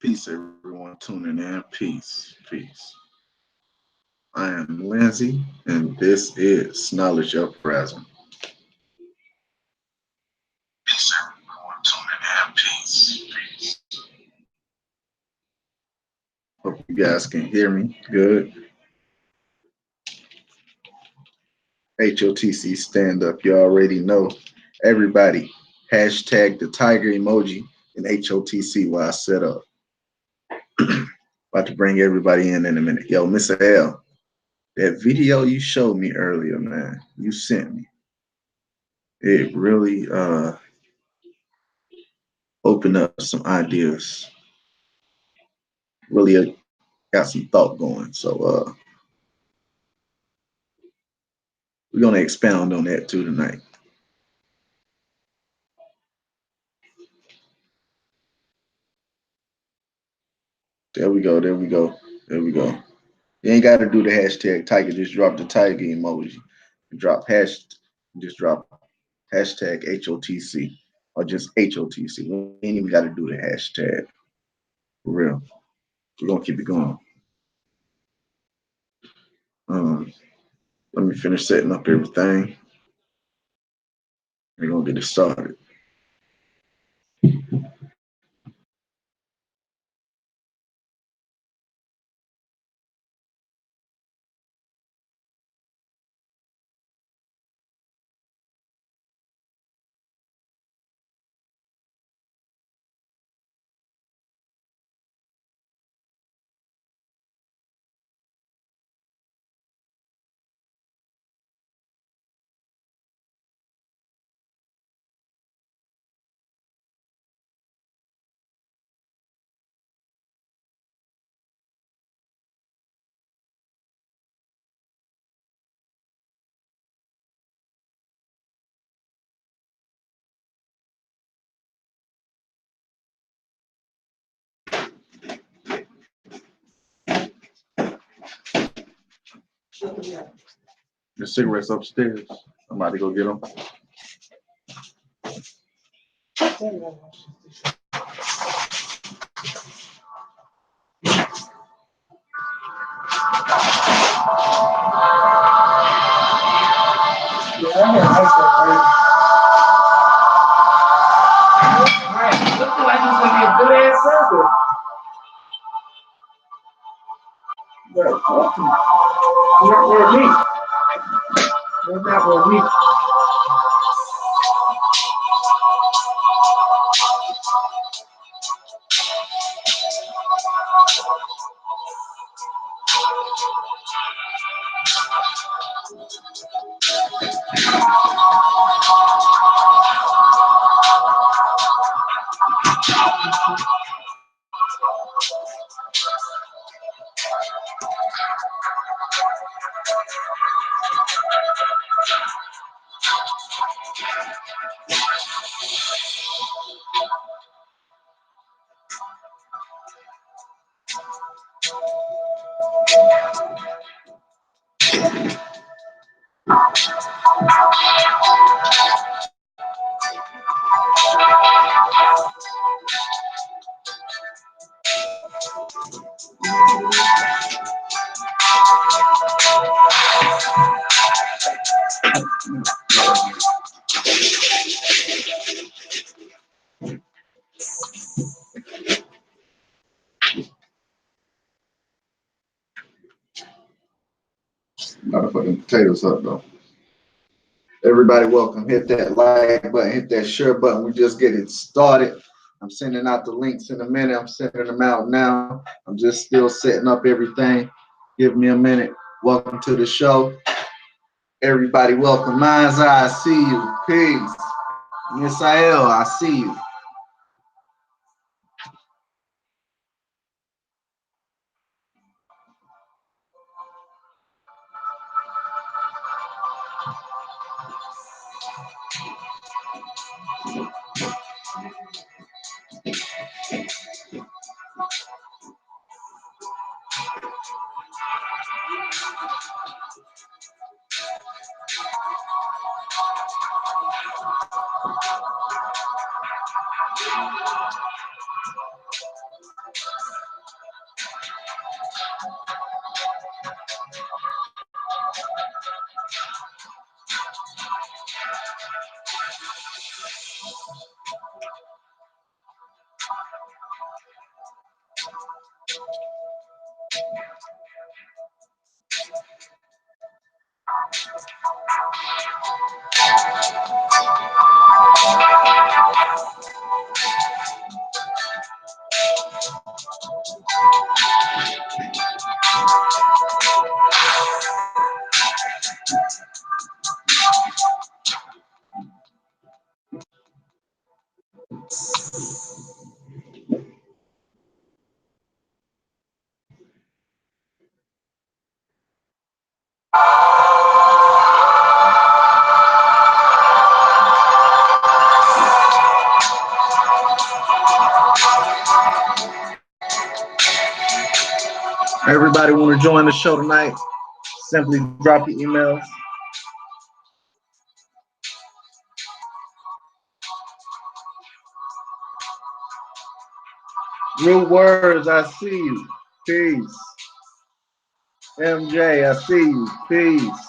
Peace, everyone tuning in. Peace, peace. I am Lindsay, and this is Knowledge Uprising. Peace, everyone tuning in. Peace, peace. Hope you guys can hear me good. HOTC stand up. You already know. Everybody, hashtag the tiger emoji and HOTC while I set up. About to bring everybody in a minute. Yo, Mr. L, that video you showed me earlier, man, you sent me. It really opened up some ideas. Really got some thought going. So we're gonna expound on that too tonight. There we go. There we go. There we go. You ain't got to do the hashtag tiger. Just drop the tiger emoji. Drop hash. Just drop hashtag HOTC or just HOTC. We ain't even got to do the hashtag. For real. We're gonna keep it going. Um, Let me finish setting up everything. We're gonna get it started. The cigarettes upstairs. I'm about to go get them. Yeah, I had ice right. Looks like it's gonna be a good ass burger. But not for me. That's not for me. Gotta put them potatoes up though. Everybody, welcome. Hit that like button, hit that share button. We just getting started. I'm sending out the links in a minute. I'm sending them out now. I'm just still setting up everything. Give me a minute. Welcome to the show. Everybody, welcome. Mind's Eye, I see you. Peace. Miss Ael, I see you. Everybody want to join the show tonight? Simply drop your emails. Real words, I see you. Peace. MJ, I see you. Peace.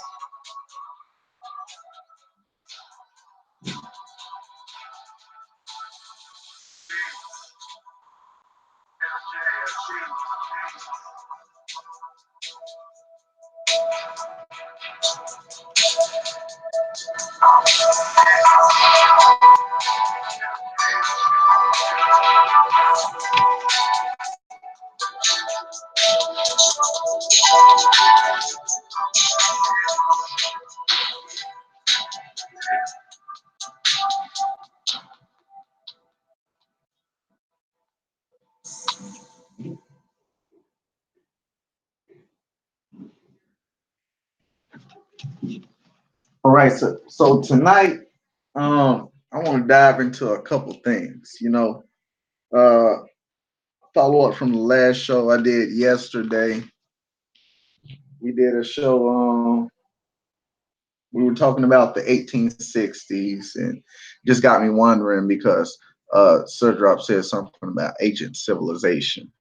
All right, so tonight, I want to dive into a couple things. Uh, follow up from the last show I did yesterday. We did a show. We were talking about the 1860s, and just got me wondering because Sir Drop said something about ancient civilization,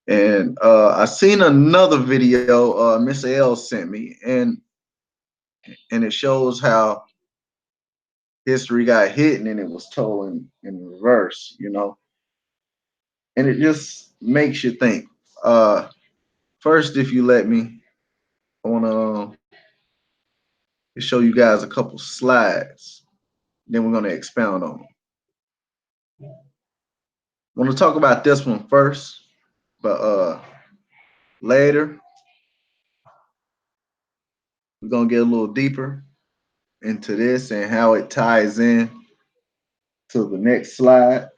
and I seen another video Miss L sent me, and it shows how history got hidden and it was told in reverse, and it just makes you think. First, if you let me, I want to show you guys a couple slides. Then we're going to expound on them. I want to talk about this one first, but later we're going to get a little deeper into this and how it ties in to the next slide.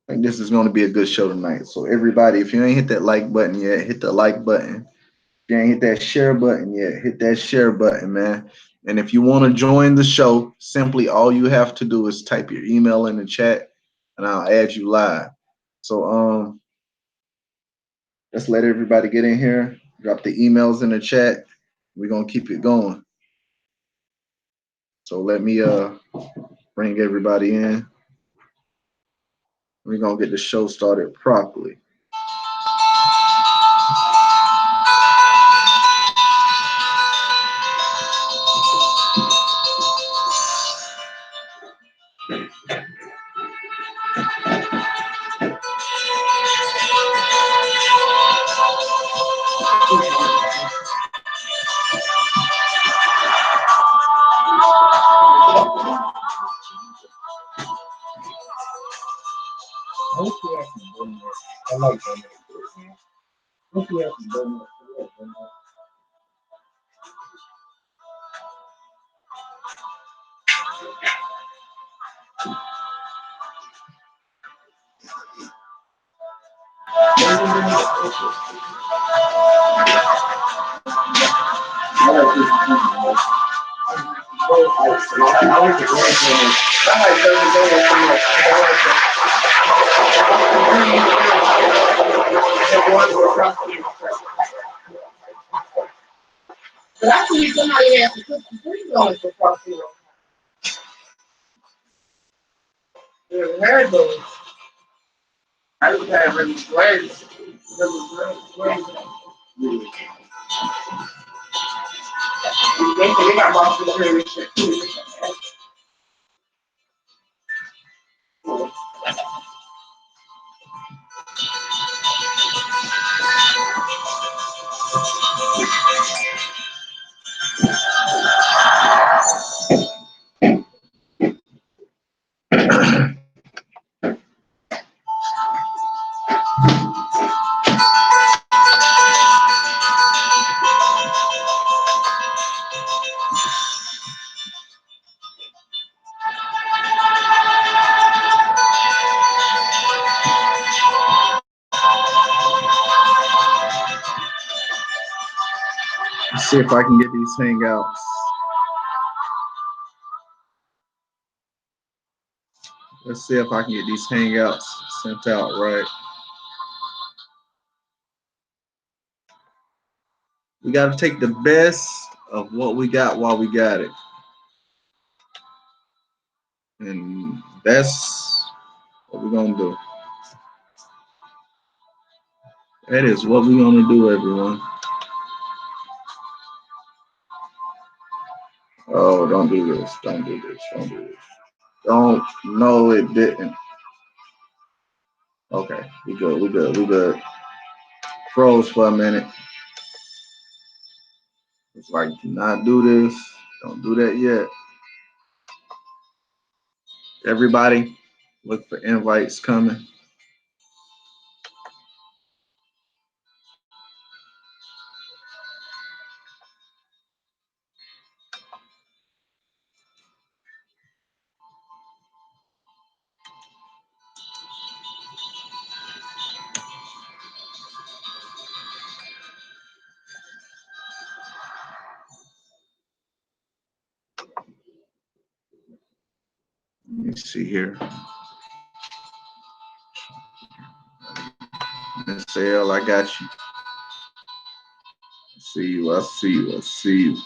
I think this is going to be a good show tonight. So everybody, if you ain't hit that like button yet, hit the like button. If you ain't hit that share button yet, hit that share button, man. And if you want to join the show, simply all you have to do is type your email in the chat and I'll add you live. So let's let everybody get in here. Drop the emails in the chat. We're gonna keep it going. So let me bring everybody in. We're gonna get the show started properly. I like that. But actually, somebody has to put the things on it for property. The hair goes. I just had really great. they got lost in the early shit too. Let's see if I can get these hangouts. Let's see if I can get these hangouts sent out right. We got to take the best of what we got while we got it. And that's what we're going to do. That is what we're going to do, everyone. Oh, don't do this. Don't do this. Don't do this. Don't. No, it didn't. Okay, we good. We good. We good. Froze for a minute. It's like, do not do this. Don't do that yet. Everybody, look for invites coming. Let me see here. Miss L, I got you. I see you. I see you. I see you.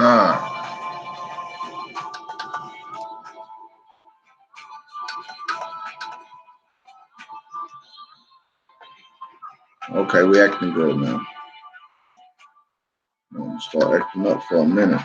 Ah. Okay, we acting good now. I'm gonna start acting up for a minute.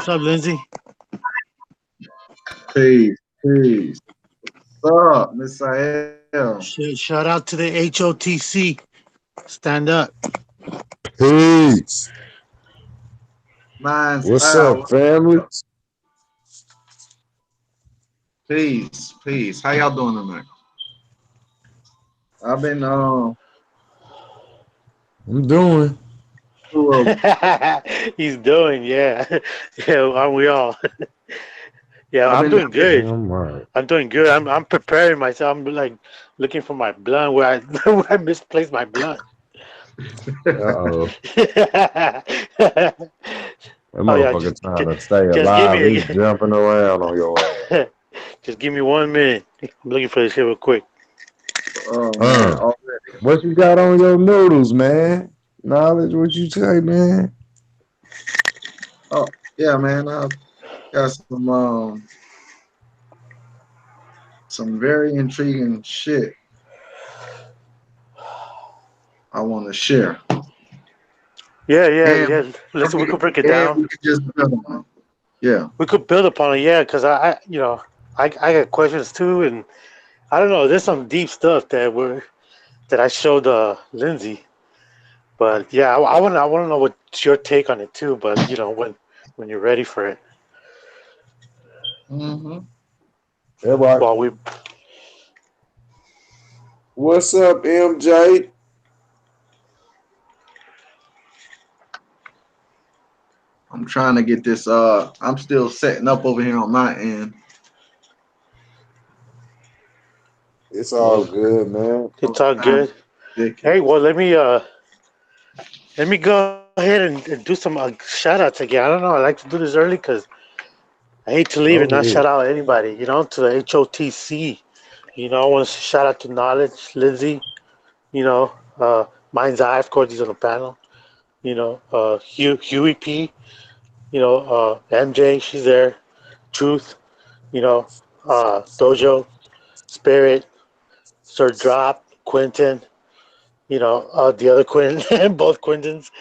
What's up, Lindsay? Peace, peace. What's up, Miss Sahel? Shout out to the HOTC. Stand up. Peace. Mine's What's out. up, family? Peace, peace. How y'all doing tonight? I've been I'm doing. He's doing, yeah. Yeah, aren't we all? Yeah, I've I'm been doing good. I'm right. I'm doing good. I'm preparing myself. I'm like looking for my blunt where I where I misplaced my blunt. Uh-oh. Oh That yeah, motherfucker trying to stay just give alive. He's me jumping around on your ass. just give me 1 minute. I'm looking for this shit real quick. Oh man, Uh, already. what you got on your noodles, man? Knowledge, what you say, man? Oh yeah, man. I got some very intriguing shit. I want to share. Yeah, And, Listen, we could break it and down. we could just build on it. Yeah. We could build upon it. Yeah, because I got questions too, and I don't know. There's some deep stuff that I showed Lindsay. But yeah, I want to know what's your take on it too. But when you're ready for it, Mm-hmm. Yeah, right. while we What's up, MJ? I'm trying to get this. I'm still setting up over here on my end. It's all good, man. it's all good. Hey, well, let me go ahead and do some shout outs again. I don't know. I like to do this early because I hate to leave Go and not ahead. shout out anybody. To the HOTC. I want to shout out to Knowledge, Lindsay. Mind's Eye. Of course, he's on the panel. Huey P. MJ. She's there. Truth. Dojo, Spirit, Sir Drop, Quentin. The other Quentin, both Quintins.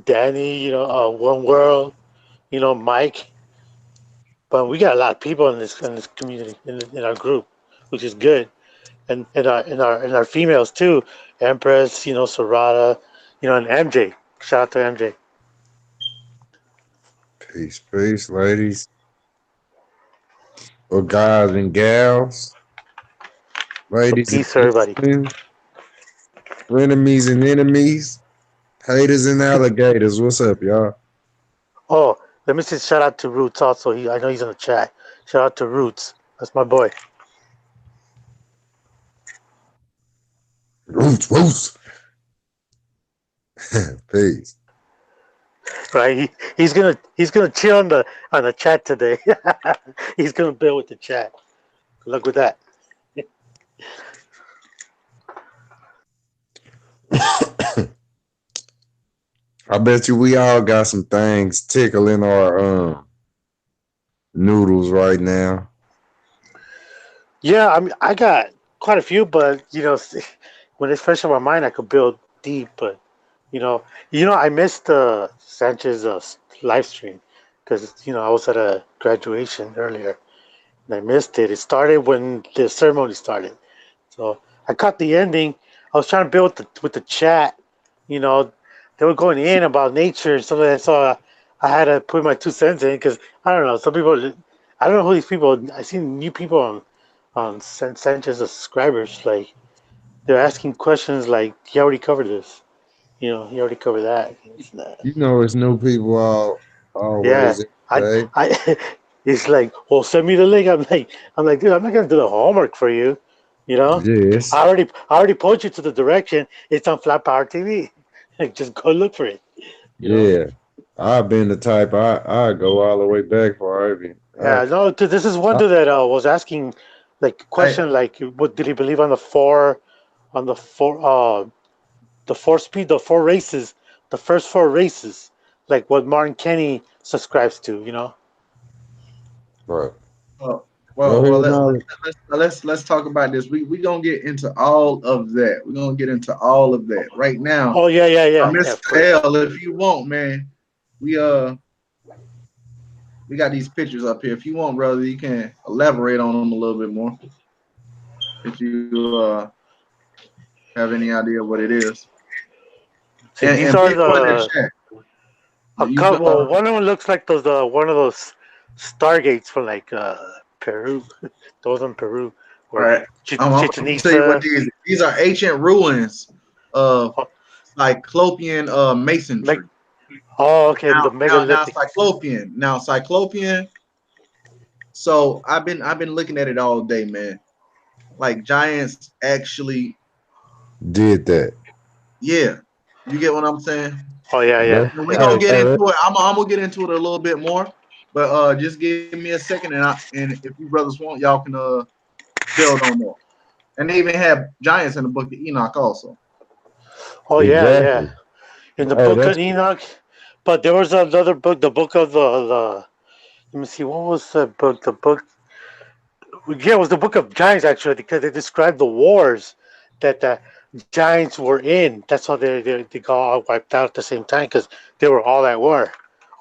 Danny. One World. Mike. But we got a lot of people in this community in our group, which is good. And our females too, Empress, Sarada, and MJ. Shout out to MJ. Peace, ladies. Or guys and gals, So ladies and peace, everybody. gentlemen, frenemies and enemies, haters and alligators. What's up, y'all? Oh, let me say shout out to Roots also. I know he's in the chat. Shout out to Roots. That's my boy. Roots. Peace. Right? He's gonna chill on the chat today. He's gonna build with the chat. Good luck with that. I bet you we all got some things tickling our noodles right now. Yeah, I mean, I got quite a few, but when it's fresh on my mind, I could build deep. But I missed Sanchez live stream because I was at a graduation earlier and I missed it. It started when the ceremony started, so I caught the ending. I was trying to build with the chat. You know, they were going in about nature and stuff like that, so I had to put my 2 cents in because I don't know. Some people, I don't know who these people. I seen new people on Sanchez subscribers, like they're asking questions like he already covered this, he already covered that. You know, it's new people Yeah, always I every day. I it's like, well, send me the link. I'm like, dude, I'm not gonna do the homework for you, you know. Yes. I already point you to the direction. It's on Flat Power TV. Like, just go look for it, you know. Yeah. I've been the type I go all the way back for Ivy. Yeah, no, 'cause this is one I, dude that was asking like Hey, question like, what did he believe on the four races, the first four races, like what Martin Kenny subscribes to. bro. well, Go well, ahead, Nolly. let's talk about this. We gonna get into all of that. We're gonna get into all of that right now. Oh yeah, yeah, yeah, yeah. Of course. Mr. L, if you want, man, we we got these pictures up here. If you want, brother, you can elaborate on them a little bit more. If you have any idea what it is, See, these and are people in the the chat. a Use couple. One of them looks like those one of those stargates from like Peru. Those in Peru all or right. I'm Chichen gonna tell you what Itza. these are ancient ruins of Oh, Cyclopean like, masonry. oh, okay, the Now megalithic. Cyclopean. So I've been looking at it all day, man. Like giants actually, Did that. yeah. You get what I'm saying? Oh yeah, That, yeah, And we're yeah. gonna get hey, into it. I'm gonna get into it a little bit more, but just give me a second, and if you brothers want, y'all can build on that. And they even have giants in the book of Enoch also. Oh yeah, yeah. exactly. In the Hey, book of that's Enoch, but there was another book, the book of the. Let me see, what was the book? The book, yeah, it was the book of Giants actually, because they described the wars that giants were in. That's how they got all wiped out at the same time because they were all at war.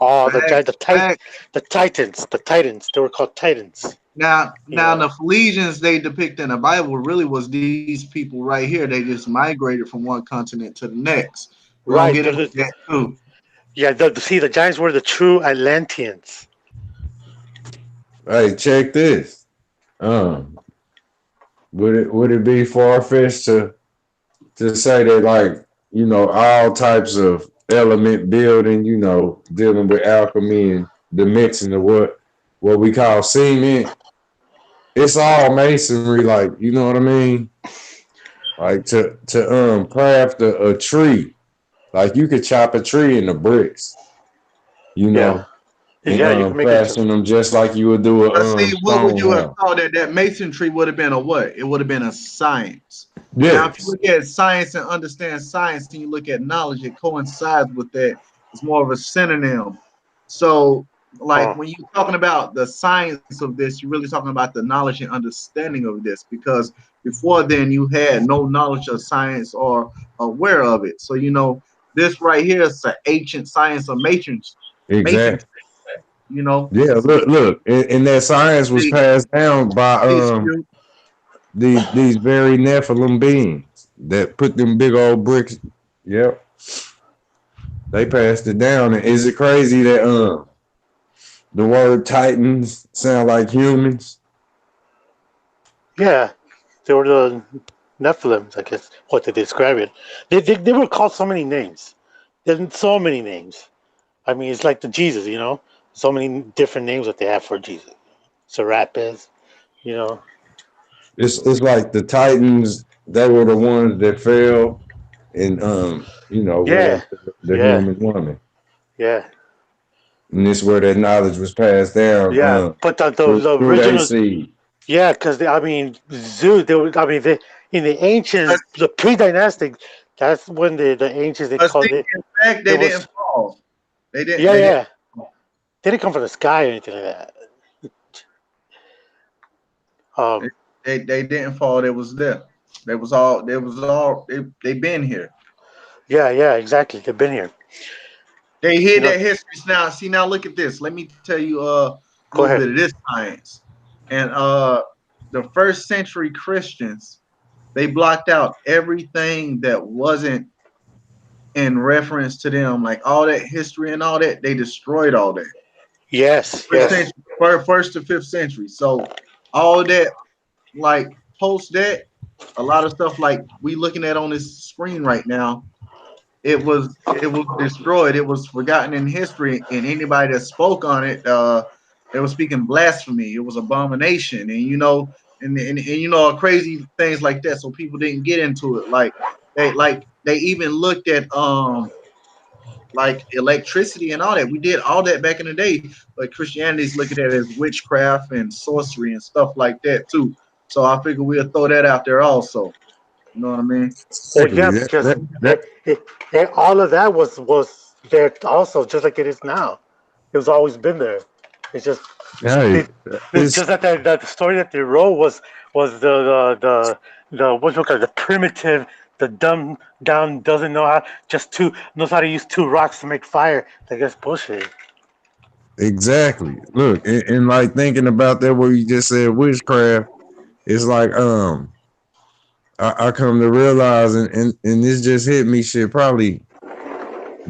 All the Facts, giants, facts. the Titans. They were called Titans. Now, You know. the Phoenicians they depict in the Bible really was these people right here. They just migrated from one continent to the next. We're gonna Right. get into that too. Yeah. See, the giants were the true Atlanteans. Hey, check this. Um, would it be far fetched to say that like all types of element building, dealing with alchemy and the mixing of what we call cement, it's all masonry, like you know what I mean? Like to craft a tree, like you could chop a tree into bricks, you Yeah. know, and Yeah. You can make it. fashion them just like you would do But a see, what would stone you have house. thought that masonry would have been a what? It would have been a science. Now, if you Yes, look at science and understand science, and you look at knowledge, it coincides with that. It's more of a synonym. So, like Oh. when you're talking about the science of this, you're really talking about the knowledge and understanding of this. Because before then, you had no knowledge of science or aware of it. So, this right here is an ancient science of masonry. exactly. You know, Yeah, look, and that science was see, passed down by see, these very Nephilim beings that put them big old bricks. Yep, they passed it down. And is it crazy that the word Titans sound like humans? Yeah. They were the Nephilims, I guess, what to describe it. They were called so many names. There's so many names. I mean, it's like the Jesus, so many different names that they have for Jesus. Serapis, you know. It's like the Titans. They were the ones that fell and went Yeah, after the yeah, human woman. yeah, And this is where that knowledge was passed down yeah. But the through their original, seed. yeah, because I mean, They were, I mean, in the but, ancients, the pre-dynastic, that's when the ancients they but see, called it. in fact, It they didn't was, fall. They didn't. yeah, They didn't. yeah. They didn't come from the sky or anything like that. They, Um, they didn't fall. They was there. They was all. They was all. They been here. yeah, yeah, exactly. They've been here. They You hid know, that history. Now, see, now look at this. Let me tell you a go little ahead. bit of this science. And the first century Christians, they blocked out everything that wasn't in reference to them, like all that history and all that. They destroyed all that. Yes, First yes, century, first to fifth century. So all that, like post that, a lot of stuff like we looking at on this screen right now, it was destroyed. It was forgotten in history, and anybody that spoke on it, they were speaking blasphemy. It was abomination, and crazy things like that. So people didn't get into it. They even looked at like electricity and all that. We did all that back in the day, but Christianity's looking at it as witchcraft and sorcery and stuff like that too. So I figure we'll throw that out there also. You know what I mean? well, Exactly. yeah, because That all of that was there also, just like it is now. It was always been there. It's just hey, it, it's it's just that the story that they wrote was the what you call it, the primitive, the dumb down doesn't know how knows how to use two rocks to make fire. Like that's bullshit. exactly. Look, and like thinking about that, what you just said, witchcraft. It's like I come to realize, and this just hit me shit probably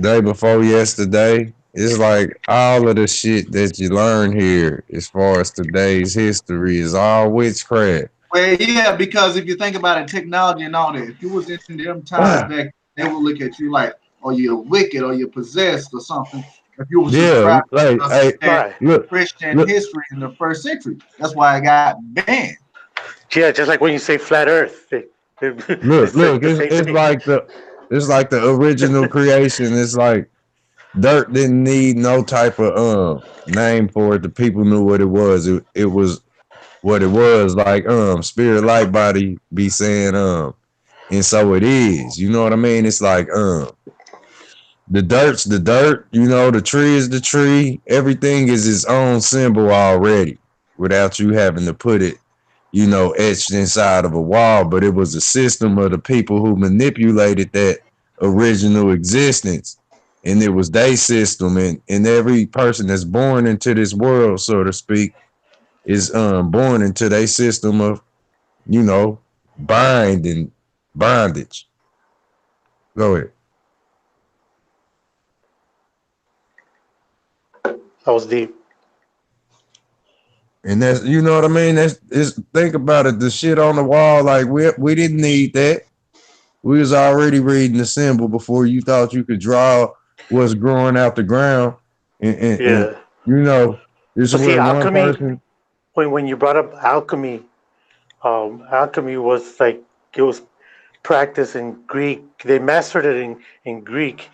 day before yesterday. It's like all of the shit that you learn here, as far as today's history, is all witchcraft. Well, yeah, because if you think about it, technology and all that, if you was in them times back, they would look at you like, oh, you're wicked or you're possessed or something. If you were Yeah, subscribed like to hey, that Right. Christian look, history in the first century, that's why it got banned. Yeah, just like when you say flat Earth, it's like look. the same It's thing. like the original creation. It's like dirt didn't need no type of name for it. The people knew what it was. It was what it was. Like spirit light body be saying and so it is. You know what I mean? It's like the dirt's the dirt. The tree is the tree. Everything is its own symbol already, without you having to put it etched inside of a wall, but it was a system of the people who manipulated that original existence. And it was their system. And every person that's born into this world, so to speak, is born into their system of, bondage. Go ahead. That was deep. And that's, you know what I mean? Think about it. The shit on the wall, like we didn't need that. We was already reading the symbol before you thought you could draw what's growing out the ground. And this is where one person. When you brought up alchemy, alchemy was like, it was practiced in Greek. They mastered it in Greek,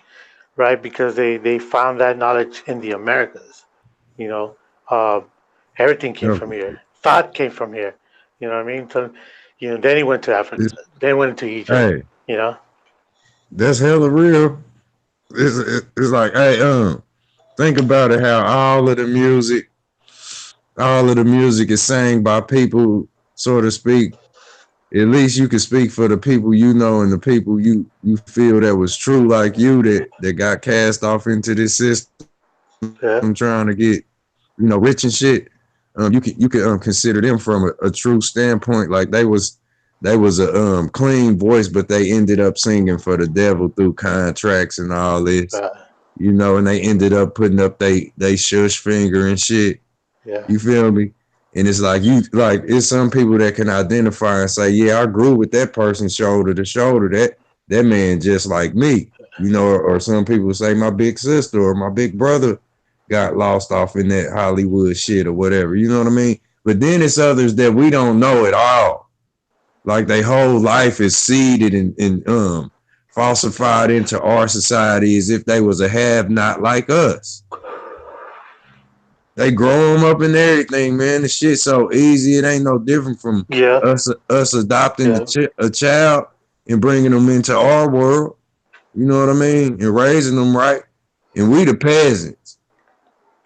right? Because they found that knowledge in the Americas. Everything came from here. Thought came from here. You know what I mean? So, then he went to Africa. Then he went into Egypt. Hey, that's hella real. It's like, hey, think about it. How all of the music is sang by people, so to speak. At least you can speak for the people and the people you feel that was true, like you, that got cast off into this system. I'm trying to get, rich and shit. You can consider them from a true standpoint. Like they was a clean voice, but they ended up singing for the devil through contracts and all this, and they ended up putting up they shush finger and shit. Yeah. You feel me? And it's like it's some people that can identify and say, yeah, I grew with that person shoulder to shoulder. That man just like me, or some people say my big sister or my big brother got lost off in that Hollywood shit or whatever. You know what I mean? But then it's others that we don't know at all. Like their whole life is seeded and falsified into our society as if they was a have-not like us. They grow them up in everything, man. The shit's so easy. It ain't no different from us adopting a child and bringing them into our world. You know what I mean? And raising them right. And we the peasants.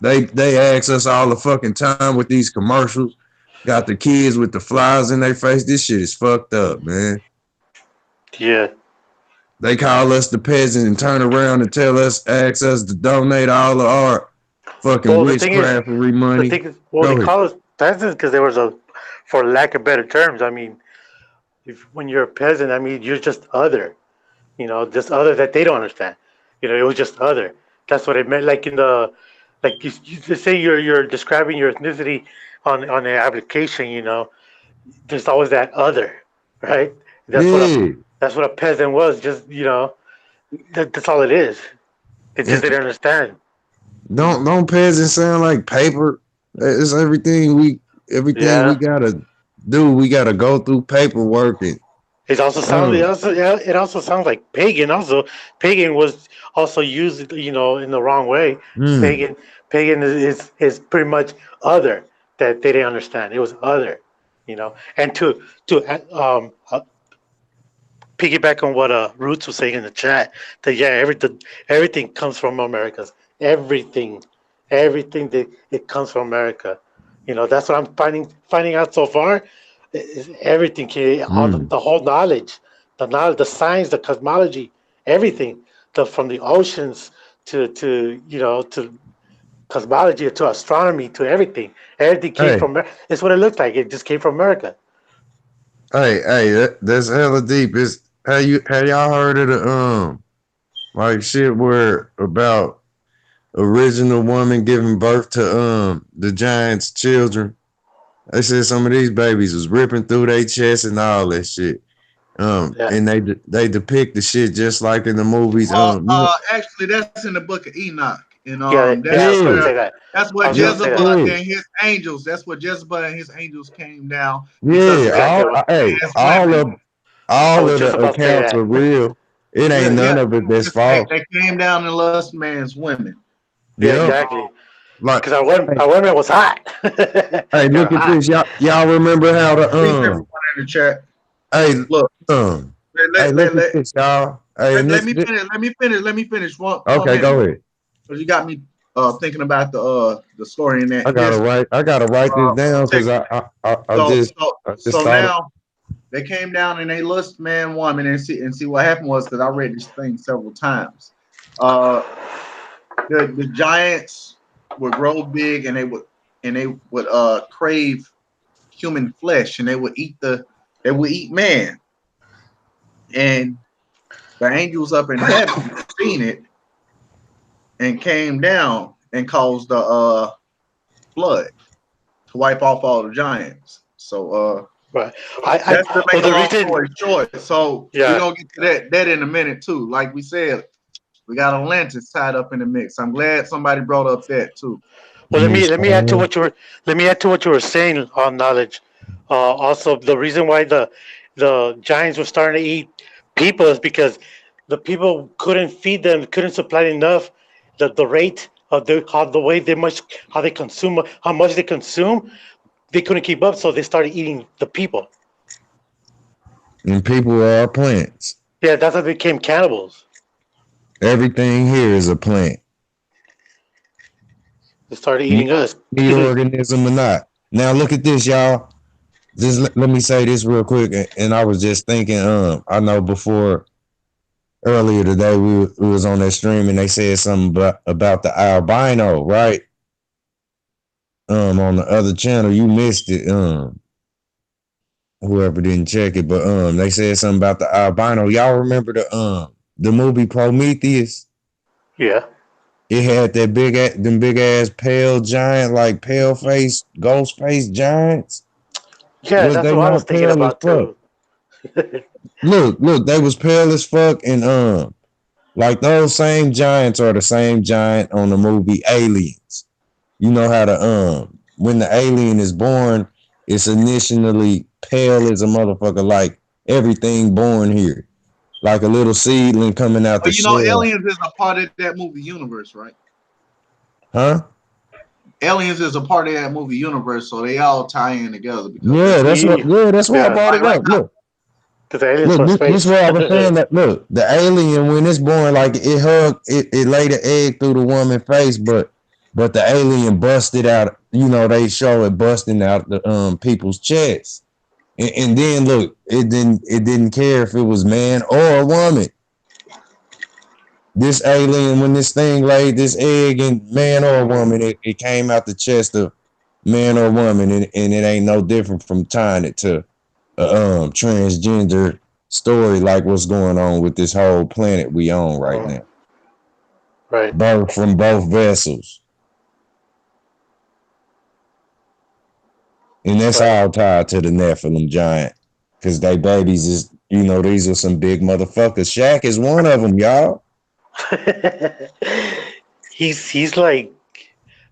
They ask us all the fucking time with these commercials. Got the kids with the flies in their face. This shit is fucked up, man. Yeah. They call us the peasants and turn around and ask us to donate all of our fucking witchcraftry money. They call us peasants because there was for lack of better terms. I mean, when you're a peasant, I mean, you're just other, just other that they don't understand. It was just other. That's what it meant. Like you say you're describing your ethnicity on the application, there's always that other, right? That's what a peasant was. Just that's all it is. They just didn't understand. Don't peasants sound like paper? It's everything we gotta do. We gotta go through paperwork. And it also sounds. It also sounds like pagan. Also, pagan was also used, in the wrong way. Pagan is pretty much other that they didn't understand. It was other, And to piggyback on what Roots was saying in the chat, that everything comes from Americas. Everything that it comes from America. That's what I'm finding out so far. Is everything, all the whole knowledge, the science, the cosmology, everything, from the oceans to cosmology, to astronomy, to everything. Everything came from. It's what it looks like. It just came from America. Hey, that's hella deep. Have y'all heard of the like shit where about original woman giving birth to the giant's children? They said some of these babies was ripping through their chest and all that shit. And they depict the shit just like in the movies. Actually, that's in the book of Enoch. And that's what Jezebel and his angels. That's what Jezebel and his angels came down. All of the accounts are real. It ain't none of it that's false. They came down and lust man's women. Yeah, exactly. Because our women was hot. Hey, look at this, y'all remember how the in the chat. Hey, look, look at this, y'all. Hey, let me finish. Okay, go ahead. Because you got me thinking about the story in that I gotta history. write. I gotta write this down Check because it. So so I just so thought of. now they came down and they list man, woman, and see what happened was because I read this thing several times. Uh, the giants would grow big and they would crave human flesh and they would eat man and the angels up in heaven seen it and came down and caused the flood to wipe off all the giants. So Right. that's to Well, make a the long reason, story short. So we're yeah. gonna get to that in a minute too. Like we said, we got Atlantis tied up in the mix. I'm glad somebody brought up that too. Well, let me add to Miss what you were let me add to what you were saying on knowledge. Also, the reason why the giants were starting to eat people is because the people couldn't feed them, couldn't supply enough. The rate of the way they much how they consume, how much they consume, they couldn't keep up, so they started eating the people. and people are plants. Yeah, that's how they became cannibals. Everything here is a plant. They started You eating us. need organism or not. Now look at this, y'all. Just let me say this real quick. And I was just thinking, I know before earlier today we was on that stream and they said something about the albino, right? On the other channel, you missed it. Whoever didn't check it, but they said something about the albino. Y'all remember the movie Prometheus? Yeah, It had that them big ass pale giant, like pale face, ghost face giants. yeah, Was that's they what I was not thinking pale as about fuck? too. Look, they was pale as fuck, and like those same giants are the same giant on the movie Aliens. You know how the when the alien is born, it's initially pale as a motherfucker, like everything born here, like a little seedling coming out Oh, the you know, shell, Aliens is a part of that movie universe, right? huh? Aliens is a part of that movie universe, so they all tie in together because Yeah, that's that's what. Ye- Yeah, that's why I Yeah, brought it like up. because the aliens Look, from this space. what I was saying. That look, the alien when it's born, like it laid an egg through the woman's face, but the alien busted out. You know, they show it busting out the people's chest, and then look, it didn't care if it was man or a woman. This alien, when this thing laid this egg in man or woman, it came out the chest of man or woman, and it ain't no different from tying it to transgender story like what's going on with this whole planet we own right Oh, now. right. Birth from both vessels. And that's Right. all tied to the Nephilim giant. Cause they babies is, these are some big motherfuckers. Shaq is one of them, y'all. He's like,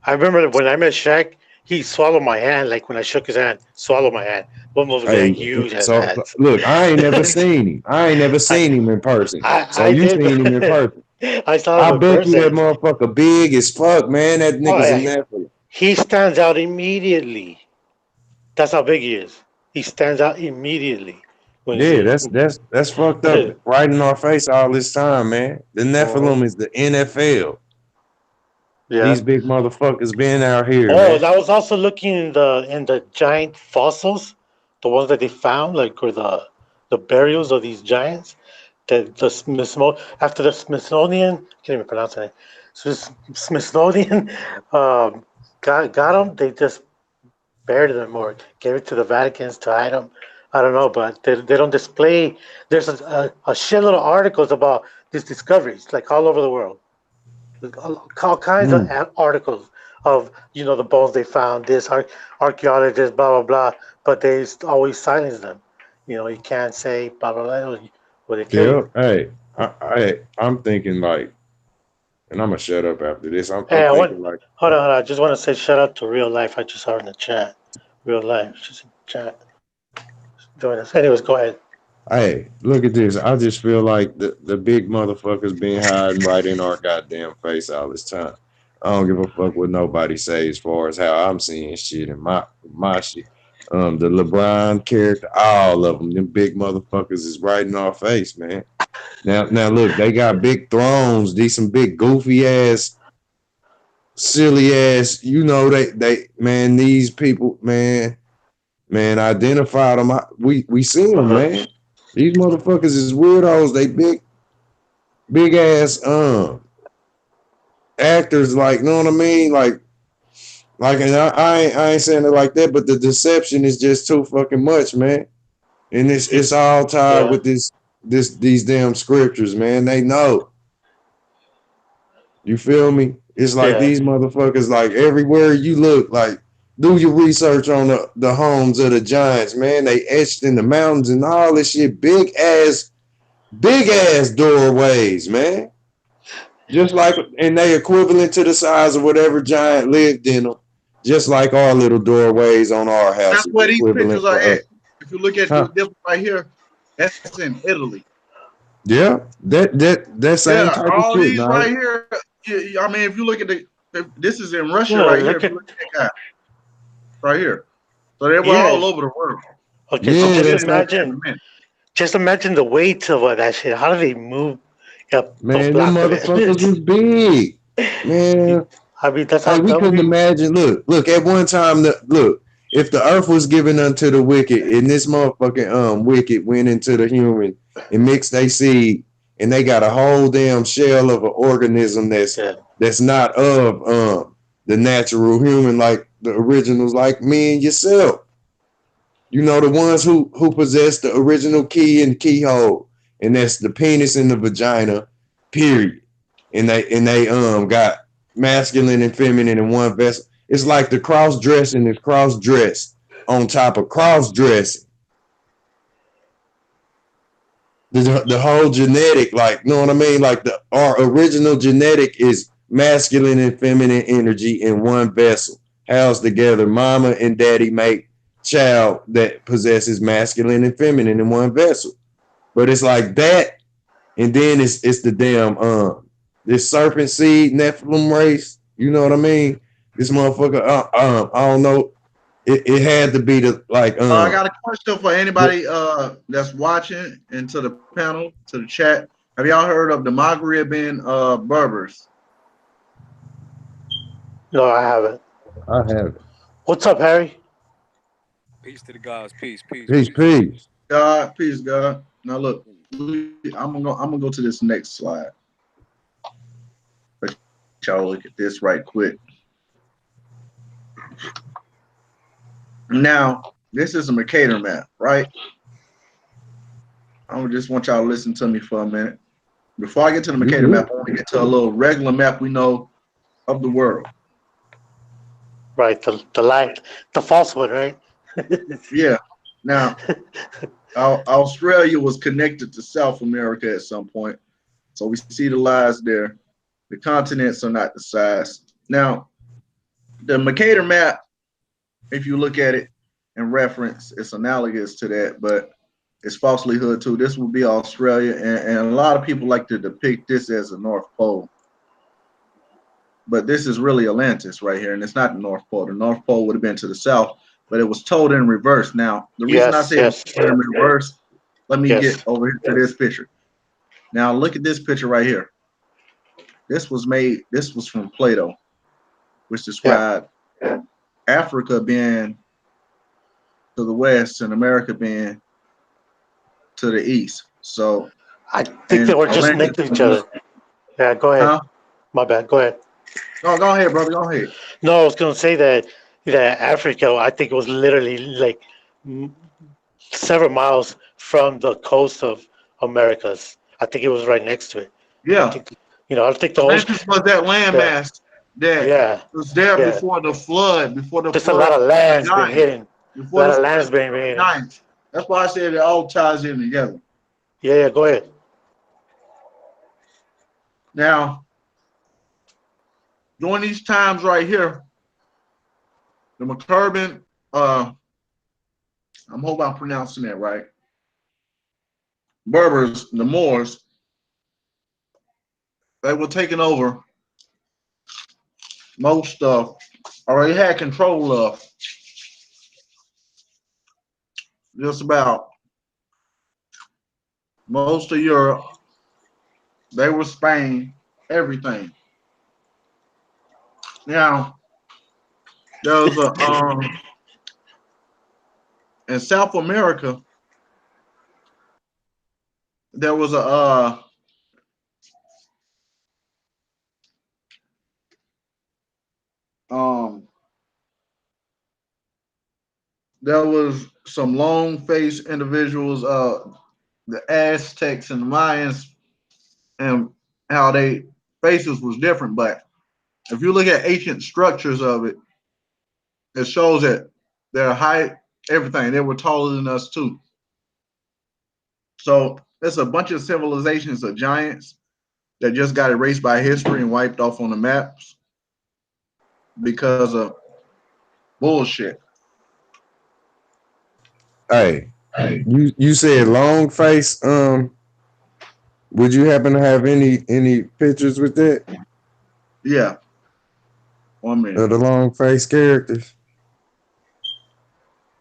I remember when I met Shaq, he swallowed my hand like when I shook his hand, swallowed my hand. One of that Hey, huge as so hands. look, I ain't never seen him. I ain't never I, seen him in person. So I you did. seen him in person. I saw him I in bet you that person. motherfucker big as fuck, man. That Oh nigga's a yeah, Nephilim. he stands out immediately. That's how big he is. He stands out immediately when Yeah, you. that's fucked up right in our face all this time, man. The Mhm. Nephilim is the NFL. Yeah. These big motherfuckers been out here, Oh, man. and I was also looking in the giant fossils, the ones that they found, like or the burials of these giants. The after the Smithsonian, can't even pronounce it. Smithsonian got them. They just buried them or gave it to the Vatican's to hide them. I don't know, but they don't display. There's a shitload of articles about these discoveries, like all over the world. All kinds of Mm. articles of the bones they found. This archaeologist, blah blah blah, but they always silence them. You can't say blah blah blah, or they kill you. Yeah, hey, I'm thinking like, and I'm gonna shut up after this. I'm Hey, I want thinking like, hold on. I just want to say shout out to Real Life. I just saw her in the chat. Real Life, she's in the chat. Join us. Anyways, go ahead. hey, look at this. I just feel like the big motherfuckers been hiding right in our goddamn face all this time. I don't give a fuck what nobody say as far as how I'm seeing shit and my shit. The LeBron character, all of them big motherfuckers is right in our face, man. Now look, they got big thrones. These some big goofy ass silly ass, you know, they man, these people, man, identify them. We see them, man. These motherfuckers is weirdos. They big ass actors, like, know what I mean? Like, and I ain't saying it like that, but the deception is just too fucking much, man. And it's all tied Yeah. with these damn scriptures, man. They know. You feel me? It's like Yeah. these motherfuckers, like everywhere you look, like do your research on the homes of the giants, man. They etched in the mountains and all this shit, big ass doorways, man. Just like, and they equivalent to the size of whatever giant lived in them. Just like our little doorways on our That's houses, where these pictures equivalent are for us. at. If you look at Huh? this one right here, that's in Italy. Yeah, that same Yeah, type of all shit, these man. right here. I mean, if you look at this is in Russia Yeah, right here. look If you at, look at that guy right here, so they were yeah. all over the world. Okay, so Yeah, I'll just get that's into that in imagine, a minute. the weight of that shit. How do they move a man. Them block of motherfuckers it? was big, man. I mean, that's how Like we that would couldn't be. imagine. Look. At one time, look. If the earth was given unto the wicked, and this motherfucking wicked went into the human and mixed they seed, and they got a whole damn shell of an organism Yeah. that's not of the natural human, like the originals, like me and yourself. You know, the ones who possess the original key and keyhole, and that's the penis and the vagina, period. And they got masculine and feminine in one vessel. It's like the cross dressing is cross dressed on top of cross dressing. The whole genetic, like, you know what I mean? Like our original genetic is masculine and feminine energy in one vessel, housed together. Mama and daddy make child that possesses masculine and feminine in one vessel. But it's like that, and then it's the damn this serpent seed Nephilim race. You know what I mean? This motherfucker. I don't know. It had to be the like I got a question for anybody that's watching and to the panel, to the chat. Have y'all heard of the Maghreb Berbers? No, I haven't. I have it. What's up, Harry? Peace to the gods. Peace. Peace. God, peace, God. Now look, I'm gonna go to this next slide. Let y'all look at this right quick. Now, this is a Mercator map, right? I just want y'all to listen to me for a minute. Before I get to the Mercator map, I want to get to a little regular map we know of the world. Right, the false one, right? Yeah. Now, Australia was connected to South America at some point. So we see the lines there. The continents are not the size. Now, the Mercator map, if you look at it and reference, it's analogous to that, but it's falsely hood too. This would be Australia, and a lot of people like to depict this as the North Pole. But this is really Atlantis right here, and it's not the North Pole. The North Pole would have been to the south, but it was told in reverse. Now, the reason I say it's in reverse, let me get over here to this picture. Now, look at this picture right here. This was from Plato, which described Africa being to the west and America being to the east. So I think they were just next to each other. Yeah, go ahead. Huh? My bad. Go ahead. No, go ahead, brother. Go ahead. No, I was gonna say that Africa, I think it was literally like several miles from the coast of Americas. I think it was right next to it. Yeah. I think, I think the Atlantis was that landmass that was there before the flood. Just a lot of land's been hidden. Before a lot the of land's been hidden. giants. That's why I said it all ties in together. Yeah, go ahead. Now, during these times right here, the McCurban, I'm hoping I'm pronouncing that right. Berbers, the Moors, they were taking over most of, or they had control of just about most of Europe. They were Spain, everything. Now there was a in South America there was a um there was some long faced individuals, the Aztecs and the Mayans, and how they faces was different. But if you look at ancient structures of it, it shows that their height, everything, they were taller than us too. So it's a bunch of civilizations of giants that just got erased by history and wiped off on the maps because of bullshit. Hey, you said long face. Would you happen to have any pictures with that Yeah. 1 minute. of the long face characters?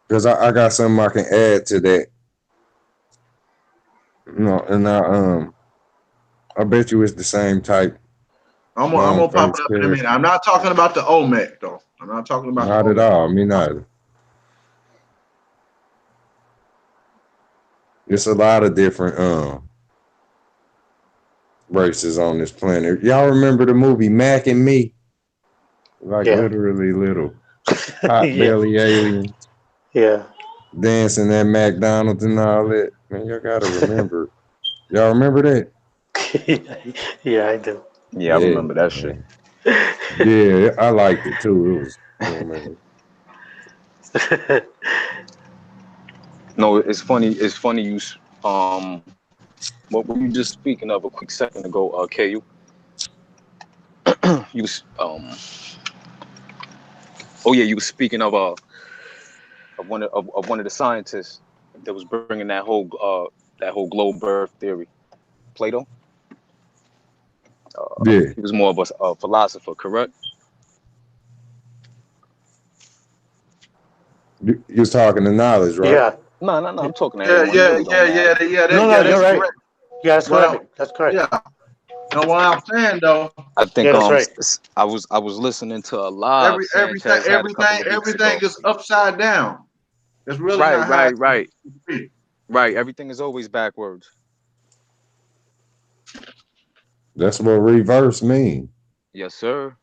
Because I got something I can add to that. No, and I bet you it's the same type. I'm gonna pop it up in a minute. I'm not talking about the Olmec though. I'm not talking about Not at all. Me neither. It's a lot of different races on this planet. Y'all remember the movie Mac and Me? Like literally little hot belly aliens. Yeah. Dancing at McDonald's and all that. Man, y'all gotta remember. Y'all remember that? Yeah, I do. Yeah, I remember that shit. Yeah, I liked it too. It was No, it's funny. It's funny you what were you just speaking of a quick second ago, KU? You oh yeah, you were speaking of one of the scientists that was bringing that whole globe birth theory, Plato. yeah. He was more of a philosopher, correct? You was talking to knowledge, right? Yeah. No. I'm talking to Yeah. everyone. No, you're right. Correct. Yeah, that's correct. That's correct. Yeah. No, what I'm saying though, I think that's right. I was listening to a live everything is upside down. It's really not how right. Everything is always backwards. That's what reverse means. Yes, sir.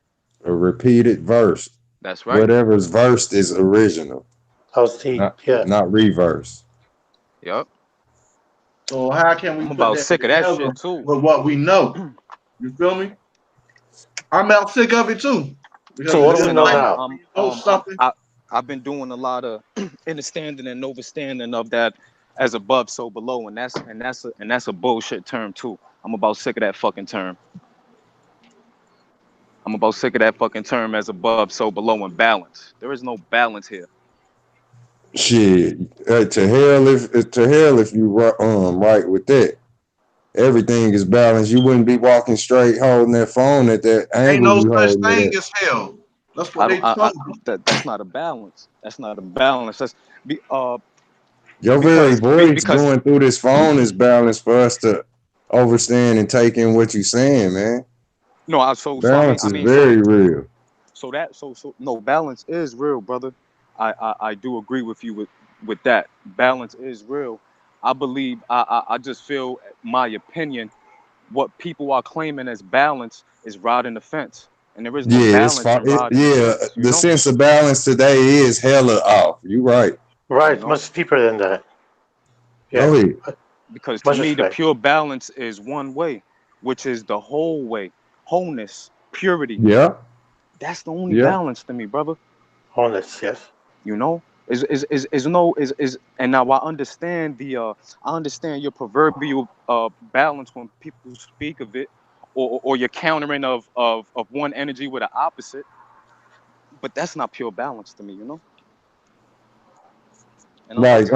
A repeated verse. That's right. Whatever's versed is original. Not reverse. Yep. So how can we? I'm about sick of that shit too. With what we know, you feel me? I'm about sick of it too. So what do we know now? I've been doing a lot of understanding and overstanding of that as above, so below, and that's a bullshit term too. I'm about sick of that fucking term. I'm about sick of that fucking term as above, so below, and balance. There is no balance here. Shit, to hell if you right with that. Everything is balanced. You wouldn't be walking straight holding that phone at that angle. Ain't no such thing as hell. That's what they told you. That's not a balance. That's not a balance. That's your very voice going through this phone is balanced for us to understand and take in what you're saying, man. No, balance is very real. So no, balance is real, brother. I do agree with you with that. Balance is real. I believe I just feel, my opinion, what people are claiming as balance is riding the fence. And there is no balance. The sense of balance today is hella off. You right. Right, much deeper than that. Yeah. Because to me, the pure balance is one way, which is the whole way. Wholeness, purity. Yeah. That's the only balance to me, brother. Wholeness, yes. You know? And now I understand I understand your proverbial balance when people speak of it, or your countering of one energy with an opposite, but that's not pure balance to me, you know. And like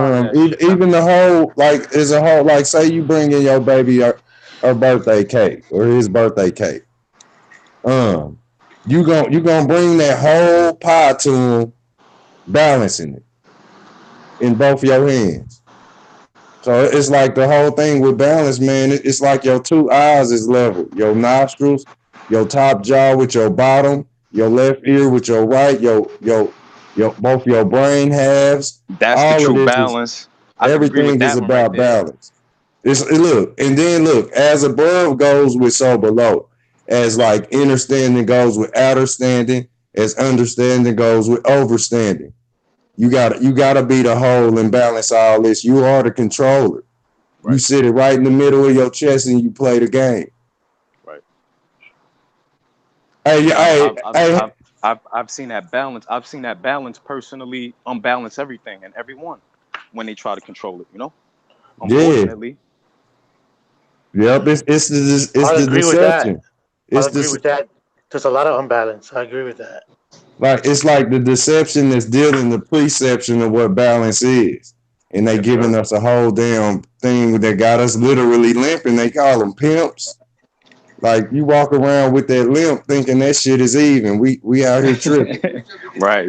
even the whole, like, as a whole, like, say you bring in your baby her birthday cake or his birthday cake, you gonna bring that whole pie to him, balancing it in both your hands. So it's like the whole thing with balance, man. It's like your two eyes is level. Your nostrils, your top jaw with your bottom, your left ear with your right, your both your brain halves. That's the All of true this is balance. I can agree with everything is that one right about there. balance. Look, and then look, as above goes with so below, as like understanding goes with outer standing, as understanding goes with overstanding. You gotta be the whole and balance all this. You are the controller. You Right. sit it right in the middle of your chest and you play the game. Right. Hey, And hey. I've seen that balance. I've seen that balance personally unbalance everything and everyone when they try to control it. Yeah, Unfortunately. yep. It's I'll the agree with that. deception. I'll It's agree this with that. There's a lot of unbalance. I agree with that. like it's like the deception that's dealing the perception of what balance is, and they Yes, giving sir. us a whole damn thing that got us literally limping. They call them pimps. Like you walk around with that limp thinking that shit is even. We out here tripping. Right.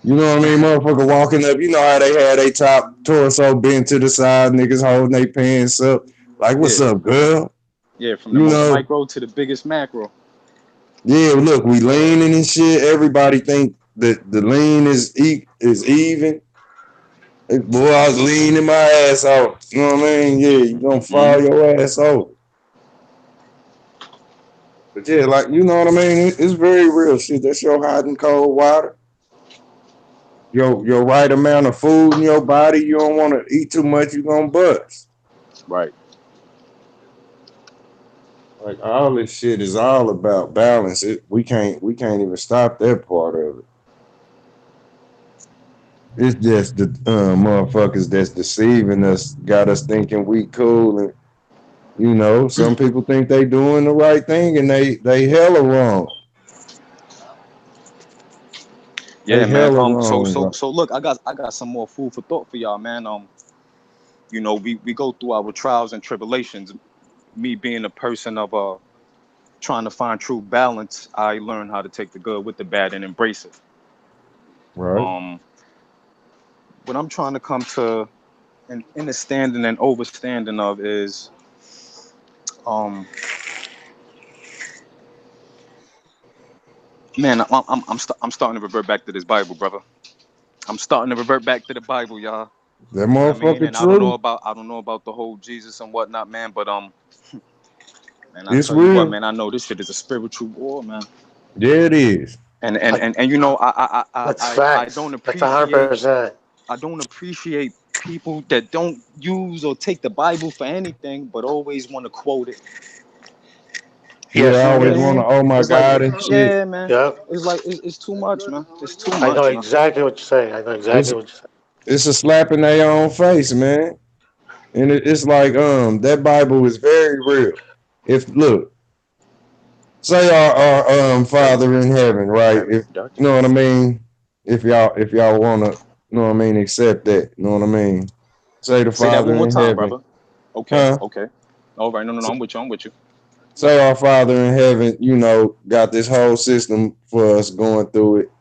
You know what I mean? Motherfucker walking up, you know how they had their top torso bent to the side, niggas holding their pants up. Like, what's Yeah. up, girl? Yeah. From the You most know, micro to the biggest macro. yeah, look, we leaning and shit. Everybody think that the lean is even. Hey, boy, I was leaning my ass out. You know what I mean? Yeah, you gonna fall Mm-hmm. your ass over. But yeah, like, you know what I mean? It's very real shit. That's your hot and cold water. Your right amount of food in your body. You don't want to eat too much, you're gonna bust. Right. Like all this shit is all about balance. We can't even stop that part of it. It's just the motherfuckers that's deceiving us, got us thinking we cool, and some people think they doing the right thing, and they hella wrong. They Yeah, man. hella So wrong, so bro. so look, I got some more food for thought for y'all, man. We go through our trials and tribulations. Me being a person of trying to find true balance, I learned how to take the good with the bad and embrace it. Right? Um, what I'm trying to come to an understanding and overstanding of is, um, man, I'm starting to revert back to this Bible, brother. I'm starting to revert back to the Bible, y'all. That You know what I mean? motherfucker And true. I don't know about the whole Jesus and whatnot, man. But man, I It's tell you what, real. man, I know this shit is a spiritual war, man. Yeah, it is. I, And that's I facts. don't That's 100%. appreciate people that don't use or take the Bible for anything, but always want to quote it. Yeah, Yes, You I know what I always yes. want to. mean? Oh my It's like, god and shit. yeah, man. Yep. It's like it's too much, man. It's too I know much, man. exactly what you're saying. I know It's exactly what you're saying. it's a slap in their own face, man. And it's like that Bible is very real. If look, say our Father in heaven, right? Very If you know productive. what I mean, if y'all wanna, you know what I mean, accept that, you know what I mean. Say the Say that Father one more in time, heaven, brother. Okay, huh? okay. All right, no, I'm with you. I'm with you. Say our Father in heaven, got this whole system for us going through it.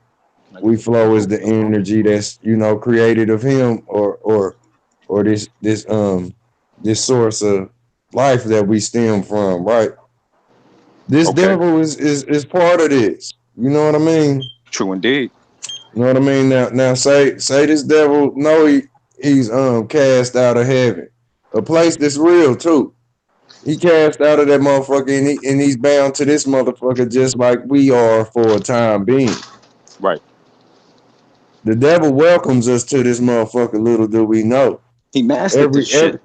Like We the flow as Holy the Ghost. energy that's created of Him, or this source of life that we stem from, right? This Okay, devil is part of this. You know what I mean? true indeed. You know what I mean? Now say this devil know he's cast out of heaven, a place that's real too. He cast out of that motherfucker, and he's bound to this motherfucker just like we are for a time being. Right. The devil welcomes us to this motherfucker. Little do we know, He mastered this every shit. every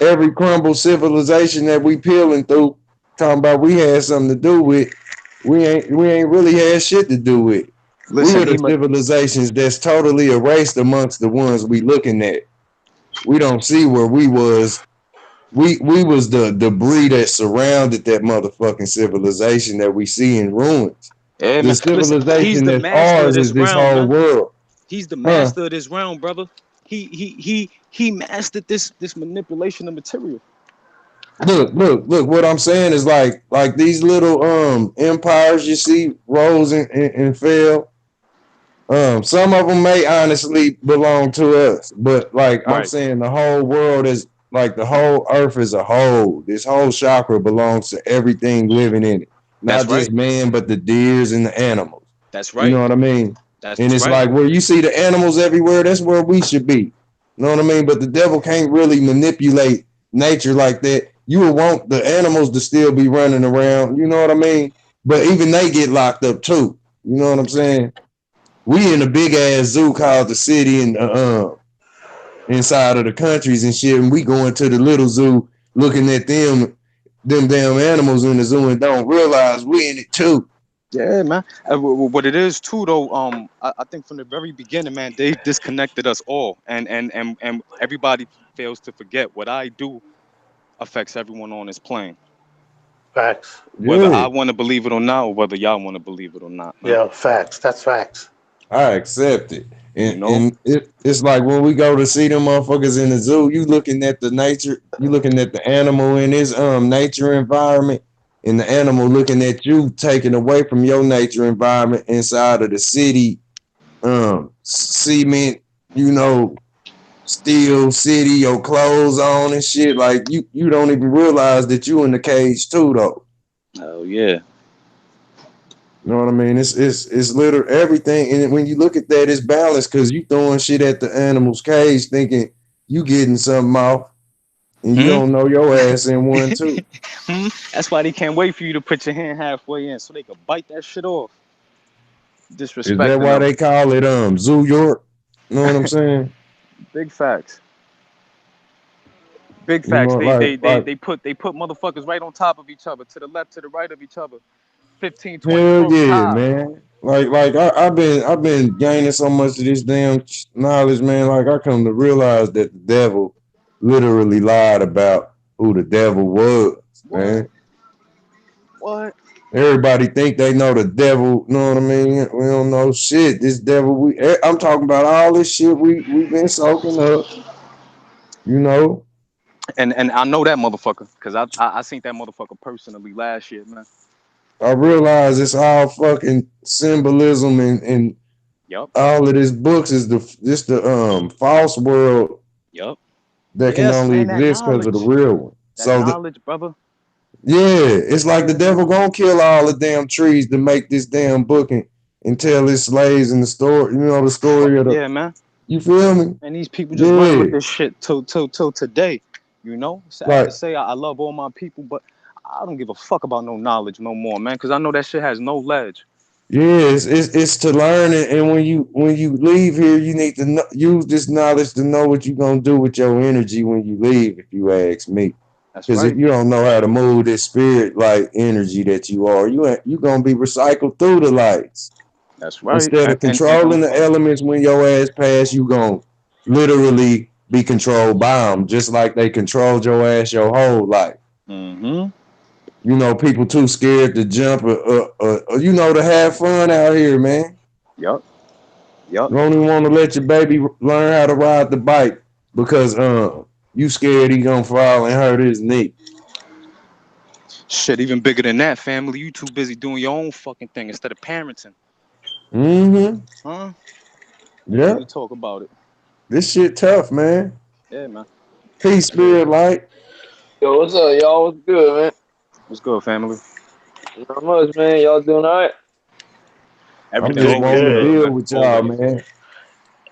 every crumbled civilization that we peeling through, talking about we had something to do with, we ain't really had shit to do with. We Listen, were the civilizations that's totally erased amongst the ones we looking at. We don't see where we was. We was the debris that surrounded that motherfucking civilization that we see in ruins. yeah, The man. Listen, he's civilization the that's master of ours is this this realm, whole man. world. He's the Huh? master of this realm, brother. He mastered this manipulation of material. Look. What I'm saying is like these little empires you see rose and fell. Some of them may honestly belong to us, but like I'm Right. saying, the whole world is like the whole earth as a whole. This whole chakra belongs to everything living in it. not That's just right. man, but the deers and the animals. That's You know right. what I mean? That's And it's right. like where you see the animals everywhere, that's where we should be. You know what I mean? But the devil can't really manipulate nature like that. You would want the animals to still be running around. You know what I mean? But even they get locked up too. You know what I'm saying? We in a big ass zoo called the city and inside of the countries and shit, and we going to the little zoo looking at them damn animals in the zoo and don't realize we in it too. Yeah, man. What it is too, though. I think from the very beginning, man, they disconnected us all, and everybody fails to forget what I do affects everyone on this plane, Facts. whether I Yeah, want to believe it or not, or whether y'all want to believe it or not, man. Yeah, facts. That's facts. I accept it. You And know. it's like when we go to see them motherfuckers in the zoo, you looking at the nature, you looking at the animal in his nature environment, and the animal looking at you taken away from your nature environment inside of the city, cement, you know, steel city, your clothes on and shit. Like you don't even realize that you in the cage too though. Oh yeah. You know what I mean? It's literally everything. And when you look at that, it's balanced because you throwing shit at the animal's cage thinking you getting something off. And you don't know your ass in one too. That's why they can't wait for you to put your hand halfway in so they can bite that shit off. Disrespecting Is that why them. they call it Zoo York? You know what I'm saying? Big facts. Big You facts. know, They put motherfuckers right on top of each other, to the left, to the right of each other, 15, 20 hell floors yeah, high. man. I've been gaining so much of this damn knowledge, man. Like I come to realize that the devil literally lied about who the devil was, man. What? Everybody think they know the devil. You know what I mean? We don't know shit. This devil. I'm talking about all this shit we've been soaking up. You know. And I know that motherfucker because I seen that motherfucker personally last year, man. I realize it's all fucking symbolism and Yup. all of this books is the false world Yup. that can Yes, only man. That exist because of the knowledge. real one. That knowledge, brother. Yeah, it's like the devil gonna kill all the damn trees to make this damn book and tell his slaves in the story. You know the story of the. Yeah, man. You feel me? And these people just running with this shit till today. You know, sad to say, I love all my people, but I don't give a fuck about no knowledge no more, man, because I know that shit has no ledge. Yeah, it's to learn it, and when you leave here, you need to use this knowledge to know what you're gonna do with your energy when you leave. If you ask me, because if you don't know how to move this spirit like energy that you are, you gonna be recycled through the lights. That's right. Instead of controlling the elements when your ass pass, you gonna literally be controlled by them, just like they controlled your ass your whole life. Mm-hmm. You know, people too scared to jump you know, to have fun out here, man. Yup. You don't even want to let your baby learn how to ride the bike because you scared he gonna fall and hurt his knee. Shit, even bigger than that, family. You too busy doing your own fucking thing instead of parenting. Mm-hmm. Huh? Yeah. We talk about it. This shit tough, man. Yeah, man. Peace, spirit, light. Yo, what's up, y'all? What's good, man? What's good, family? Not much, man. Y'all doing all right? I'm just wanting to deal with y'all, man.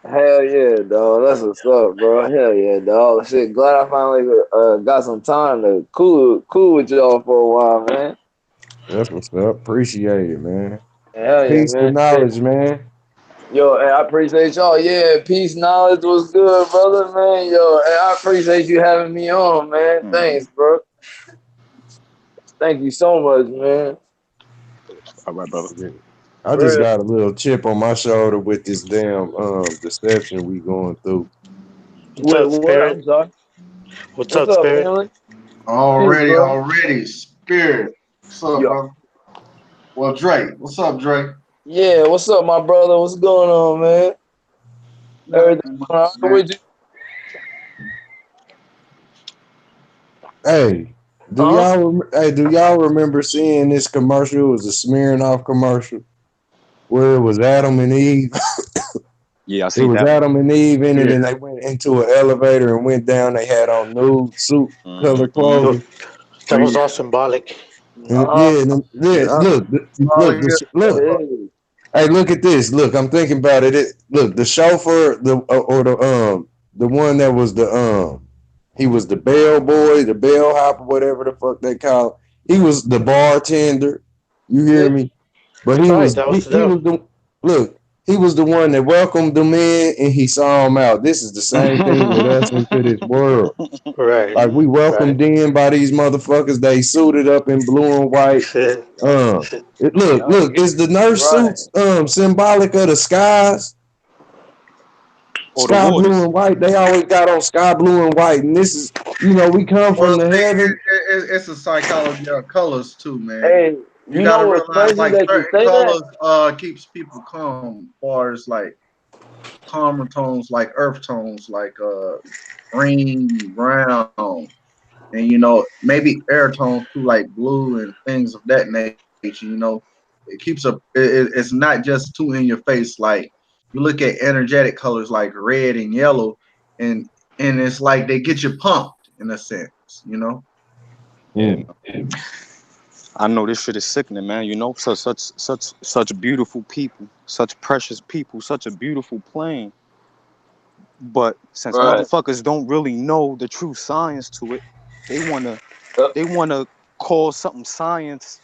Hell yeah, dog. That's what's up, bro. Hell yeah, dog. Shit, glad I finally got some time to cool with y'all for a while, man. That's what's up. Appreciate it, man. Hell yeah, peace man. to knowledge, man. Yo, hey, I appreciate y'all. Yeah, peace, knowledge was good, brother, man. Yo, hey, I appreciate you having me on, man. Thanks, bro. Thank you so much, man. All right, brother. I just got a little chip on my shoulder with this damn deception we going through. Wait, what? I'm sorry. What's up, Spirit? Family? Already, Spirit. What's up, bro? Well, Drake. What's up, Drake? Yeah, what's up, my brother? What's going on, man? Everything going on with you? Hey, do y'all remember seeing this commercial? It was a Smirnoff commercial where it was Adam and Eve. Yeah, I see it was that. Adam and Eve in it, and they went into an elevator and went down. They had on nude suit color clothing. That was all symbolic. Uh-huh. Yeah, Yeah. Smaller here. look. Hey. Hey, look at this. Look, I'm thinking about it. Look, the chauffeur, or the one that was he was the bellboy, the bellhop, whatever the fuck they call. He was the bartender. You hear Yeah. me? But Right, that was he them. was the look. He was the one that welcomed them in and he saw them out. This is the same thing with us into this world. Right, Like we right. welcomed in by these motherfuckers. They suited up in blue and white. Yup. Look, is the nurse Right. suits symbolic of the skies? Or the Sky blue waters. and white. They always got on sky blue and white. And this is, we come Well, from the see, heaven. it's a psychology of colors too, man. Hey, You you got to know what's realize crazy like that you certain say that? colors keeps people calm, as far as like calmer tones like earth tones like green, brown, and maybe air tones too like blue and things of that nature. It keeps it's not just too in your face. Like you look at energetic colors like red and yellow, and it's like they get you pumped in a sense. Yeah, Mm. I know this shit is sickening, man. You know, such beautiful people, such precious people, such a beautiful plane. But since Right. motherfuckers don't really know the true science to it, they wanna Yup. they wanna call something science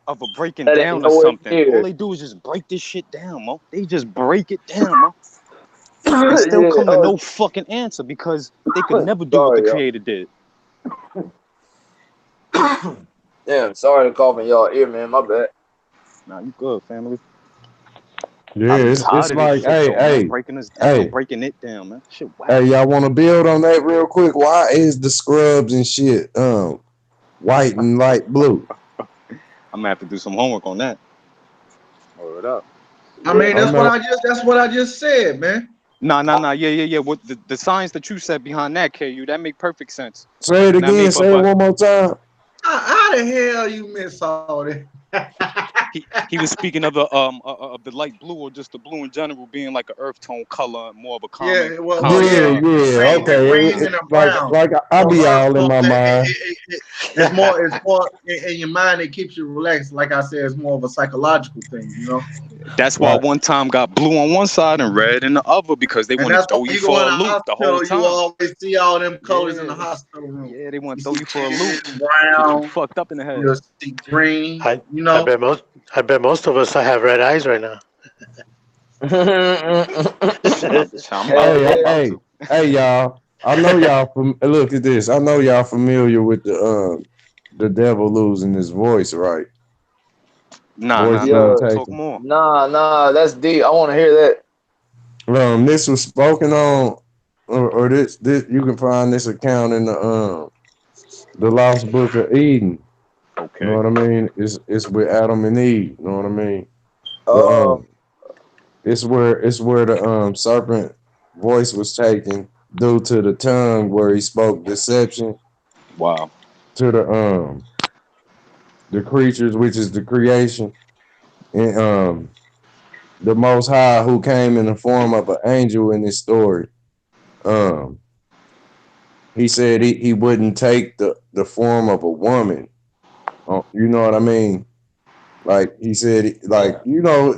of a breaking That ain't down or nowhere something. All near. they do is just break this shit down, mo. They just break it down, mo, and still Yeah. come to no fucking answer because they could never do what the Sorry, y'all. creator did. Damn, sorry to cough in y'all ear, man. My bad. Nah, you good, family. Yeah, I be it's tired of this like, shit hey, though, man. hey, Breaking us down, hey, breaking it down, man. Shit, wow. hey, y'all want to build on that real quick? Why is the scrubs and shit white and light blue? I'm gonna have to do some homework on that. Word up. I Yeah. mean, I'm not that's what I just said, man. Nah. Yeah. What the science that you said behind that, KU, that make perfect sense. say it Now I mean, again. Say it but one more time. How the hell you miss all that? he was speaking of the light blue or just the blue in general being like an earth tone color, more of a Yeah, well, calming yeah, Yeah, air. yeah, the okay. green and the brown. Like I So be earth all in tones, my mind. it's more in your mind. It keeps you relaxed. Like I said, it's more of a psychological thing. That's why Right. one time got blue on one side and red in the other because they And want to that's why throw you you go for in a the loop the whole hospital, you time. always see all them colors in the Yeah, hospital room. yeah, they want You to throw see you for a loop, tan, get you brown, fucked up in the head. you'll see green. I I bet most I bet most of us have red eyes right now. I'm about Hey, to. I'm Hey, about hey, to. hey, y'all. I know y'all from look at this. I know y'all familiar with the devil losing his voice, right? Voice being yo, Talk taken. more. nah, that's deep. I want to hear that. This was spoken on, or this you can find this account in the Lost Book of Eden. You know Okay. what I mean? It's with Adam and Eve. You know what I mean? But Um, it's where the serpent voice was taken due to the tongue where he spoke deception Wow. to the creatures, which is the creation, and the Most High who came in the form of an angel in this story. Um, he said he wouldn't take the form of a woman. You know what I mean? Like he said, like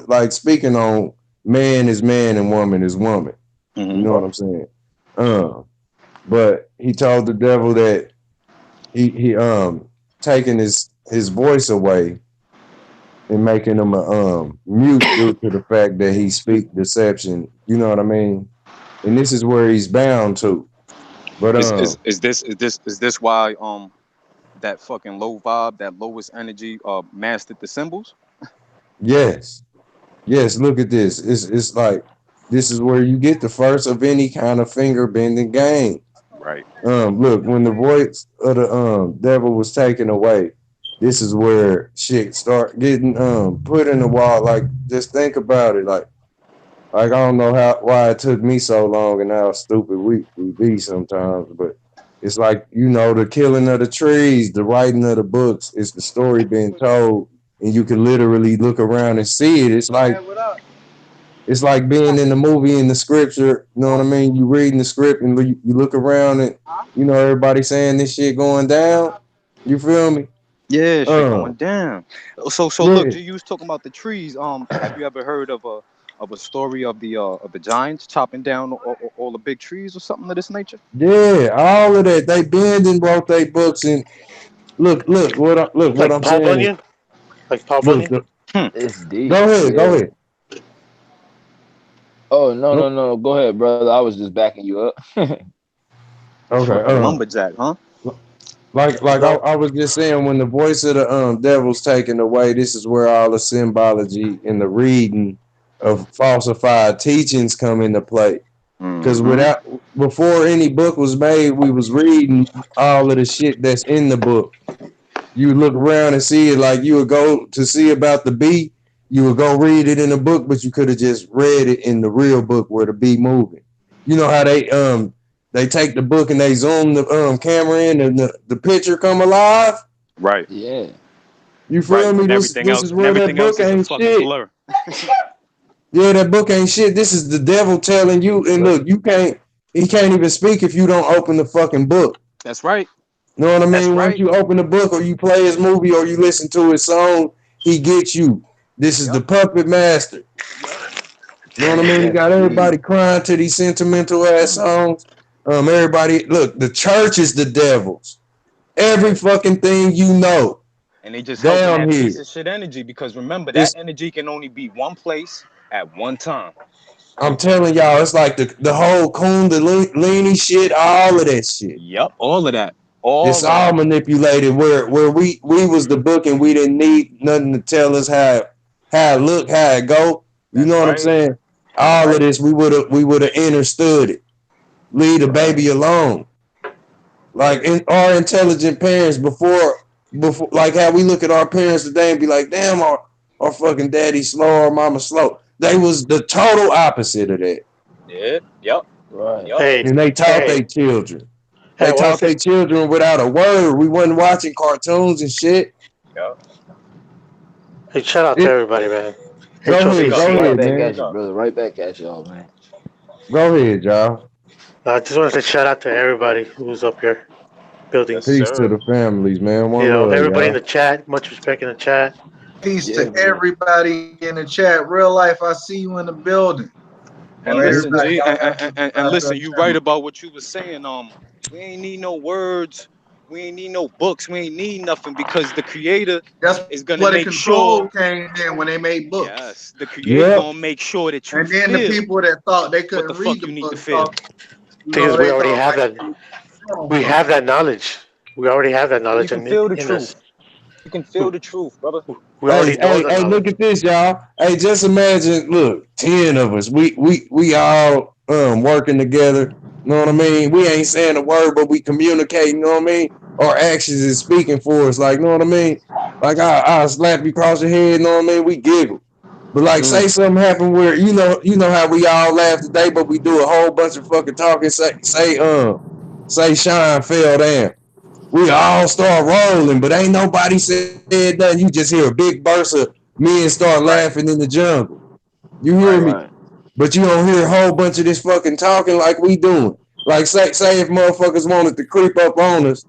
like speaking on man is man and woman is woman. You Hmm. know what I'm saying? Um, but he told the devil that he taking his voice away and making him a mute due to the fact that he speak deception. You know what I mean? And this is where he's bound to. But Is this why that fucking low vibe, that lowest energy, mastered the symbols? yes, yes. Look at this. It's like this is where you get the first of any kind of finger bending game. Right. Look, when the voice of the devil was taken away, this is where shit start getting put in the wall. Like, just think about it. Like I don't know why it took me so long and how stupid we be sometimes, but it's like, the killing of the trees, the writing of the books, it's the story being told, and you can literally look around and see it. It's like being in the movie in the scripture. You know what I mean? You reading the script and you look around and everybody saying this shit going down. You feel me? Yeah, shit Uh, going down. So yeah, look, you was talking about the trees. Have you ever heard of a story of the giants chopping down all the big trees or something of this nature? yeah, all of that. They bend and wrote their books and look what Like I'm Paul saying. Bunyan? Like Paul Look, Bunyan? look, Hmm. It's deep. go ahead, go Yeah. ahead. Oh no, no, Nope. no. Go ahead, brother. I was just backing you up. Okay. Fucking lumberjack, huh? I was just saying, when the voice of the devil's taken away, this is where all the symbology and the reading of falsified teachings come into play. Because Mm-hmm. before any book was made, we was reading all of the shit that's in the book. You look around and see it, like you would go to see about the bee, you would go read it in a book, but you could have just read it in the real book where the bee moving. You know how they take the book and they zoom the camera in and the picture come alive. Right, Yeah. You right. feel me? This is And where that everything else book is a ain't fucking shit. blur. Yeah, that book ain't shit. This is the devil telling you. And look, he can't even speak if you don't open the fucking book. That's right. You know what I That's mean? Once right. you open the book or you play his movie or you listen to his song, he gets you. This is the Yep. puppet master. You know what I mean? He That's got deep. everybody crying to these sentimental ass songs. Everybody, look, the church is the devil's. Every fucking thing you know And they just helping down that here. piece of shit energy because remember that It's energy can only be one place at one time. I'm telling y'all, it's like the whole Kundalini shit, all of that shit. Yep, all of that. It's All of all that. manipulated. Where we was the book and we didn't need nothing to tell us how it look, how it go. You That's know what I'm right. saying? That's All of right. this we would have understood it. Leave the Right. baby alone. Like our intelligent parents before like how we look at our parents today and be like, damn, our fucking daddy slow, our mama slow. They was the total opposite of that. Yeah. Yep. Right. Yep. Hey, And they taught their hey, children. hey, I They want taught to their say, children without a word. We wasn't watching cartoons and shit. Yep. hey, shout out to It, everybody, man. go Speak ahead, up. go Right ahead, HOCC. back man. at Speak you, up. brother. Right back at y'all, man. Go ahead, y'all. I just want to say shout out to everybody who's up here building. Yes, Peace to sir. the families, man. You One know, love, everybody in y'all. the chat, much respect in the chat. Peace Yeah, to man. everybody in the chat. Real life, I see you in the building. And Well, listen, everybody, G, y'all gotta and subscribe to listen, our you right channel. about what you was saying. We ain't need no words, we ain't need no books, we ain't need nothing because the creator That's is gonna where the make sure. control came in when they made books. Yes, the creator Yep. gonna make sure that you And then the feel people that thought they what the couldn't read fuck the you need to books feel. thought, you Thing is, know, we they already thought have like that. oh, We have that knowledge. We already have that And you knowledge can feel the in us. truth. You can feel the truth, brother. We already know the Hey, look knowledge. at this, y'all. Hey, just imagine, look, 10 of us. We all working together. You know what I mean? We ain't saying a word, but we communicate, you know what I mean? Our actions is speaking for us, like, you know what I mean? Like I'll slap you across the head, you know what I mean? We giggle. But like say something happened where you know how we all laugh today, but we do a whole bunch of fucking talking, say Sean fell down. We all start rolling, but ain't nobody said nothing. You just hear a big burst of men start right, laughing in the jungle. You hear right. me? Right. But you don't hear a whole bunch of this fucking talking like we doing. Like say if motherfuckers wanted to creep up on us,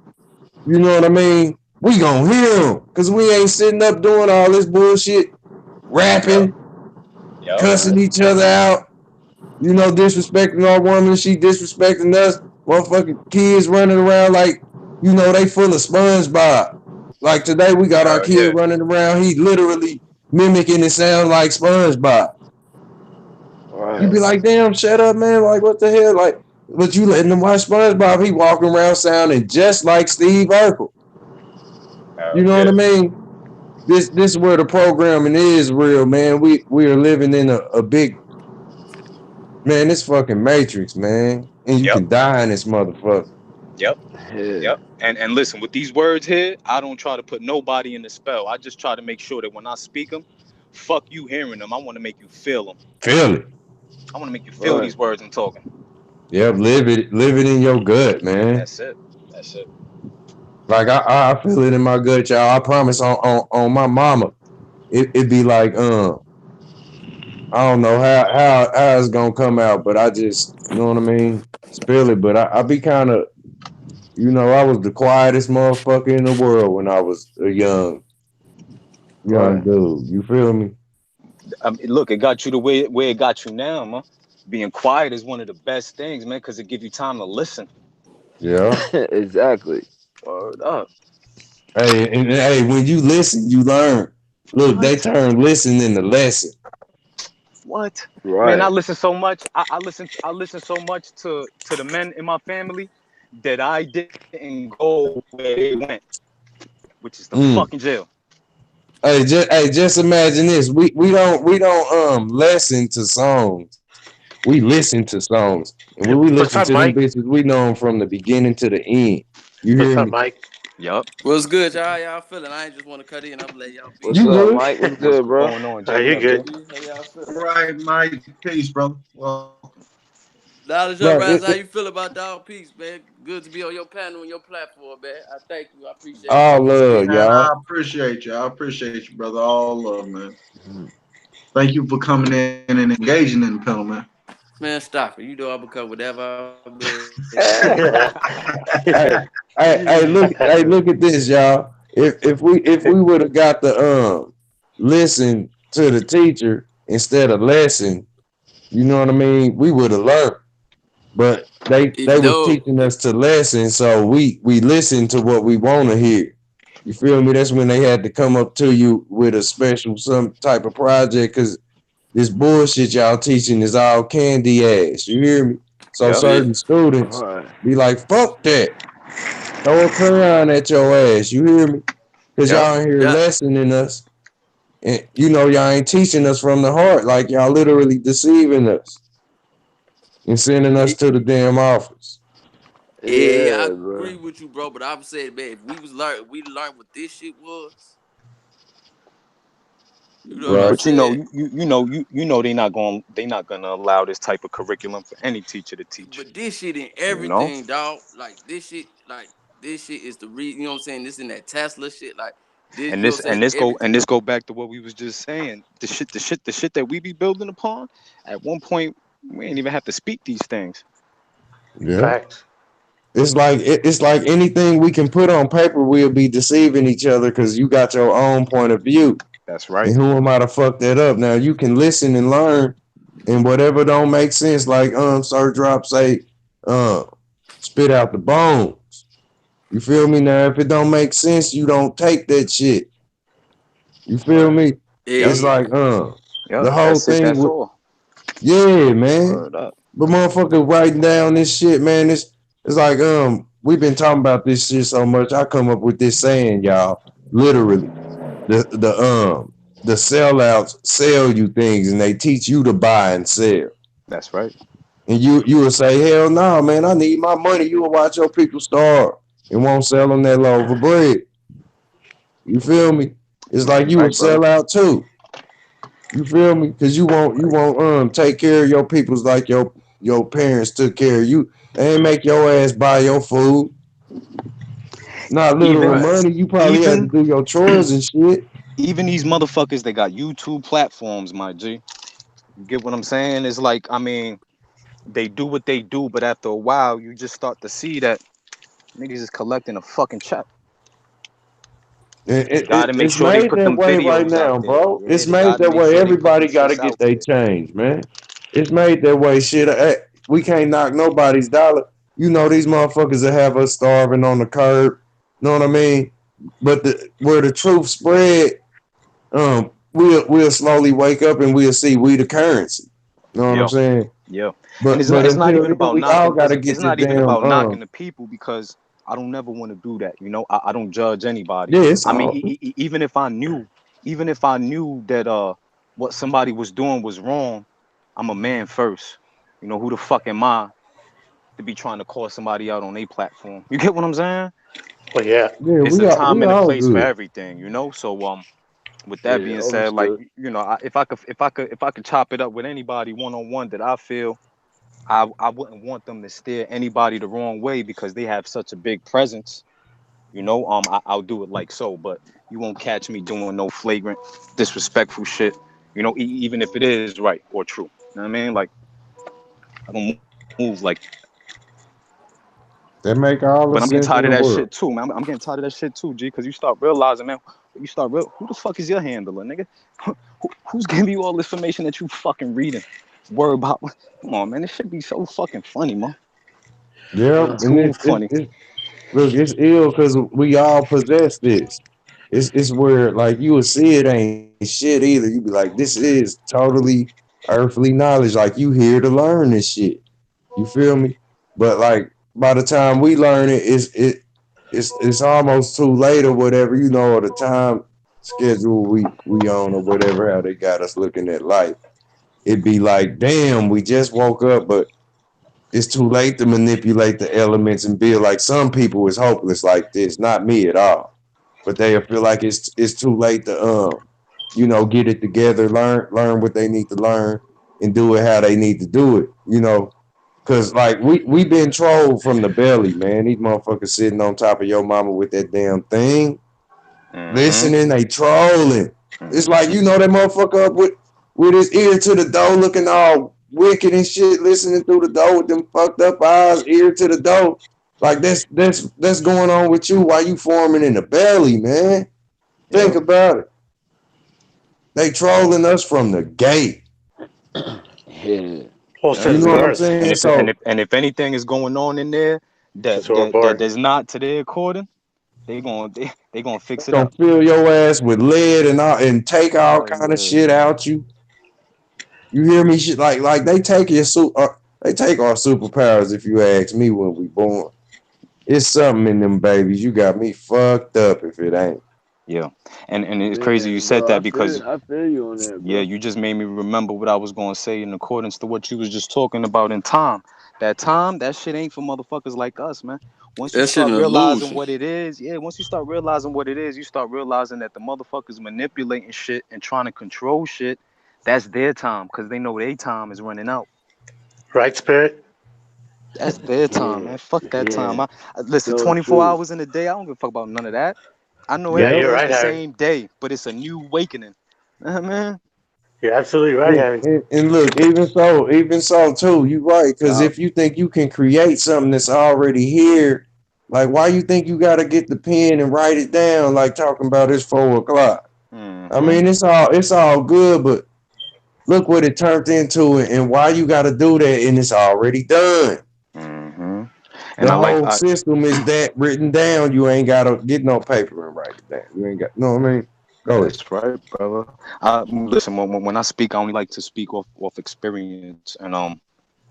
you know what I mean? We gonna hear them because we ain't sitting up doing all this bullshit, Yep. rapping, Yep. cussing Right. each other out. You know, disrespecting our woman, she disrespecting us. Motherfucking kids running around like, they full of SpongeBob. Like today, we got our Hell yeah. kid running around. He literally mimicking it sound like SpongeBob. You Right. be like, damn, shut up, man. Like, what the hell? Like, but you letting him watch SpongeBob. He walking around sounding just like Steve Urkel. You Hell know what yeah. I mean? This is where the programming is real, man. We are living in a big, man, this fucking matrix, man. And you Yep. can die in this motherfucker. Yep. Yeah. Yep. And listen, with these words here, I don't try to put nobody in the spell. I just try to make sure that when I speak them, fuck you hearing them. I want to make you feel them. Feel it. I want to make you feel Right. these words I'm talking. Yep, live it in your gut, man. That's it. That's it. Like I feel it in my gut, y'all. I promise on my mama. It be like, I don't know how it's gonna come out, but I just, you know what I mean? Spill it. But I be kind of You know, I was the quietest motherfucker in the world when I was a young Right. dude. You feel me? I mean, look, it got you the way where it got you now, man. Being quiet is one of the best things, man, because it gives you time to listen. Yeah. Exactly. Word up. Hey, and hey, when you listen, you learn. Look, they What? turn listen into lesson. What? Man, I Right. listen so much. I listen so much to the men in my family that I didn't go where they went, which is the Mm. fucking jail. Just imagine this. We don't listen to songs. We listen to songs. And when we What's listen up, to them Mike? bitches, we know them from the beginning to the end. You What's hear up, me? Mike? Yup. What's good, y'all? How y'all feeling? I ain't just want to cut in. I'm let y'all be. What's You up, good? Mike? What's What's good, bro? going on, Are Jay? What you up, Jay? good? How y'all All feeling? right, Mike. Peace, brother. Well, Knowledge up, Right. Raz. How you feel about Dog Peace, man? Good to be on your panel and your platform, man. I thank you. I appreciate you. All What's love, good? man, I y'all. appreciate you. I appreciate you, brother. All love, man. Thank you for coming in and engaging in the panel, man. Man, stop it. You know I'm gonna come whatever I'm in. Hey, look at this, y'all. If we would have got the listen to the teacher instead of lesson, you know what I mean? We would have learned. But they was No. teaching us to listen, so we listen to what we want to hear. You feel me? That's when they had to come up to you with a special some type of project because this bullshit y'all teaching is all candy ass. You hear me? So Yep. Yeah. certain students Right. be like, fuck that. Throw a crayon at your ass. You hear me? Because Yep. y'all in here Yeah. lessoning us. And you know y'all ain't teaching us from the heart. Like y'all literally deceiving us and sending us to the damn office. Yeah, I Yeah, bro. agree with you, bro. But I'm saying, man, if we learned what this shit was. You know what I'm Right. But saying? you know they not gonna allow this type of curriculum for any teacher to teach. But this shit in You know? everything, dog. Like this shit is the reason. You know what I'm saying? This in that Tesla shit. Like this. And You know what this I'm and saying? this go and Everything. this go back to what we was just saying. The shit that we be building upon, at one point we ain't even have to speak these things. Yeah. Facts. It's like anything we can put on paper, we'll be deceiving each other because you got your own point of view. That's right. And who am I to fuck that up? Now you can listen and learn, and whatever don't make sense, like Sir Drop say, spit out the bones. You feel me? Now if it don't make sense, you don't take that shit. You feel Right. me? Yep. It's Yeah. like Yep. the whole That's it. thing That's with all. yeah, man. Word up. But motherfucker writing down this shit, man. It's like we've been talking about this shit so much. I come up with this saying, y'all. Literally, the sellouts sell you things, and they teach you to buy and sell. That's right. And you will say, hell no, man. I need my money. You will watch your people starve and won't sell them that loaf of bread. You feel me? It's like Damn you would right, brother. sell out too. You feel me? Because you won't take care of your peoples like your parents took care of you. They ain't make your ass buy your food. Not literal Even Right. money. You probably had to even do your chores and shit. even these motherfuckers that got YouTube platforms, my G. You get what I'm saying? It's like, I mean, they do what they do, but after a while, you just start to see that niggas is collecting a fucking check. They gotta make It's sure they made put that them way right videos out now, there. bro. Yeah, It's they made gotta that make way. sure they put them Everybody got to shits get out their there. change, man. It's made that way. Shit, we can't knock nobody's dollar. You know these motherfuckers that have us starving on the curb. Know what I mean? But where the truth spread, we'll slowly wake up and we'll see we the currency. Know what I'm Yeah, saying? yeah. And But it's not until even then, about we all knocking. got to It's get this not even damn about knocking the people because I don't never want to do that. You know, I don't judge anybody. yeah. It's I mean, all good. even if I knew that what somebody was doing was wrong, I'm a man first. You know, who the fuck am I to be trying to call somebody out on a platform? You get what I'm saying? But yeah. Yeah, It's a we time and a all place for good. everything. You know, so with that Yeah, being said, like, understood. you know, if I could chop it up with anybody one on one that I feel I wouldn't want them to steer anybody the wrong way because they have such a big presence. You know, I'll do it like so, but you won't catch me doing no flagrant, disrespectful shit. You know, even if it is right or true. You know what I mean? Like I don't move like That make all the But I'm getting sense in tired of the that world. shit too, man. I'm getting tired of that shit too, G. Because you start realizing, man, who the fuck is your handler, nigga? Who's giving you all this information that you fucking reading? Worry about. Come on, man. This shit be so fucking funny, man. Yeah, and Too funny. look, it's ill because we all possess this. It's where like you will see it ain't shit either. You be like, this is totally earthly knowledge. Like you here to learn this shit. You feel me? But like by the time we learn it, it's almost too late or whatever. You know, or the time schedule we on or whatever. How they got us looking at life. It'd be like, damn, we just woke up, but it's too late to manipulate the elements and build. Like some people is hopeless like this, not me at all. But they feel like it's too late to get it together, learn what they need to learn, and do it how they need to do it. Cause like we been trolled from the belly, man. These motherfuckers sitting on top of your mama with that damn thing, listening, they trolling. It's like that motherfucker up with his ear to the door, looking all wicked and shit, listening through the door with them fucked up eyes, ear to the door. Like that's going on with you while you forming in the belly, man. Think about it. They trolling us from the gate. Yeah. Well, You since know what I'm birth. saying? And if anything is going on in there that is not to their according, they gonna fix it gonna up. fill your ass with lead and take all kind of shit out you. You hear me? Shit like they take they take our superpowers. If you ask me, when we born, it's something in them babies. You got me fucked up if it ain't. Yeah, and it's crazy you said that because I feel you on that, bro. yeah, you just made me remember what I was gonna say in accordance to what you was just talking about in time. That shit ain't for motherfuckers like us, man. Once you That shit start an realizing illusion. what it is, once you start realizing what it is, you start realizing that the motherfuckers manipulating shit and trying to control shit. That's their time because they know their time is running out. Right, Spirit? That's their time, man. Fuck that time. I listen, So 24 true. hours in a day. I don't give a fuck about none of that. I know Yeah, every you're day is right, the Harry. same day, but it's a new awakening. Man. You're absolutely right, Harry. And look, even so too, you right. Because if you think you can create something that's already here, like why you think you got to get the pen and write it down? Like talking about it's 4:00. I mean, it's all good, but look what it turned into, and why you got to do that, and it's already done. And The I whole system is that written down. You ain't got to get no paper and write it down. You ain't got, you know what I mean? Go ahead. That's right, brother. Listen, when I speak, I only like to speak off experience, and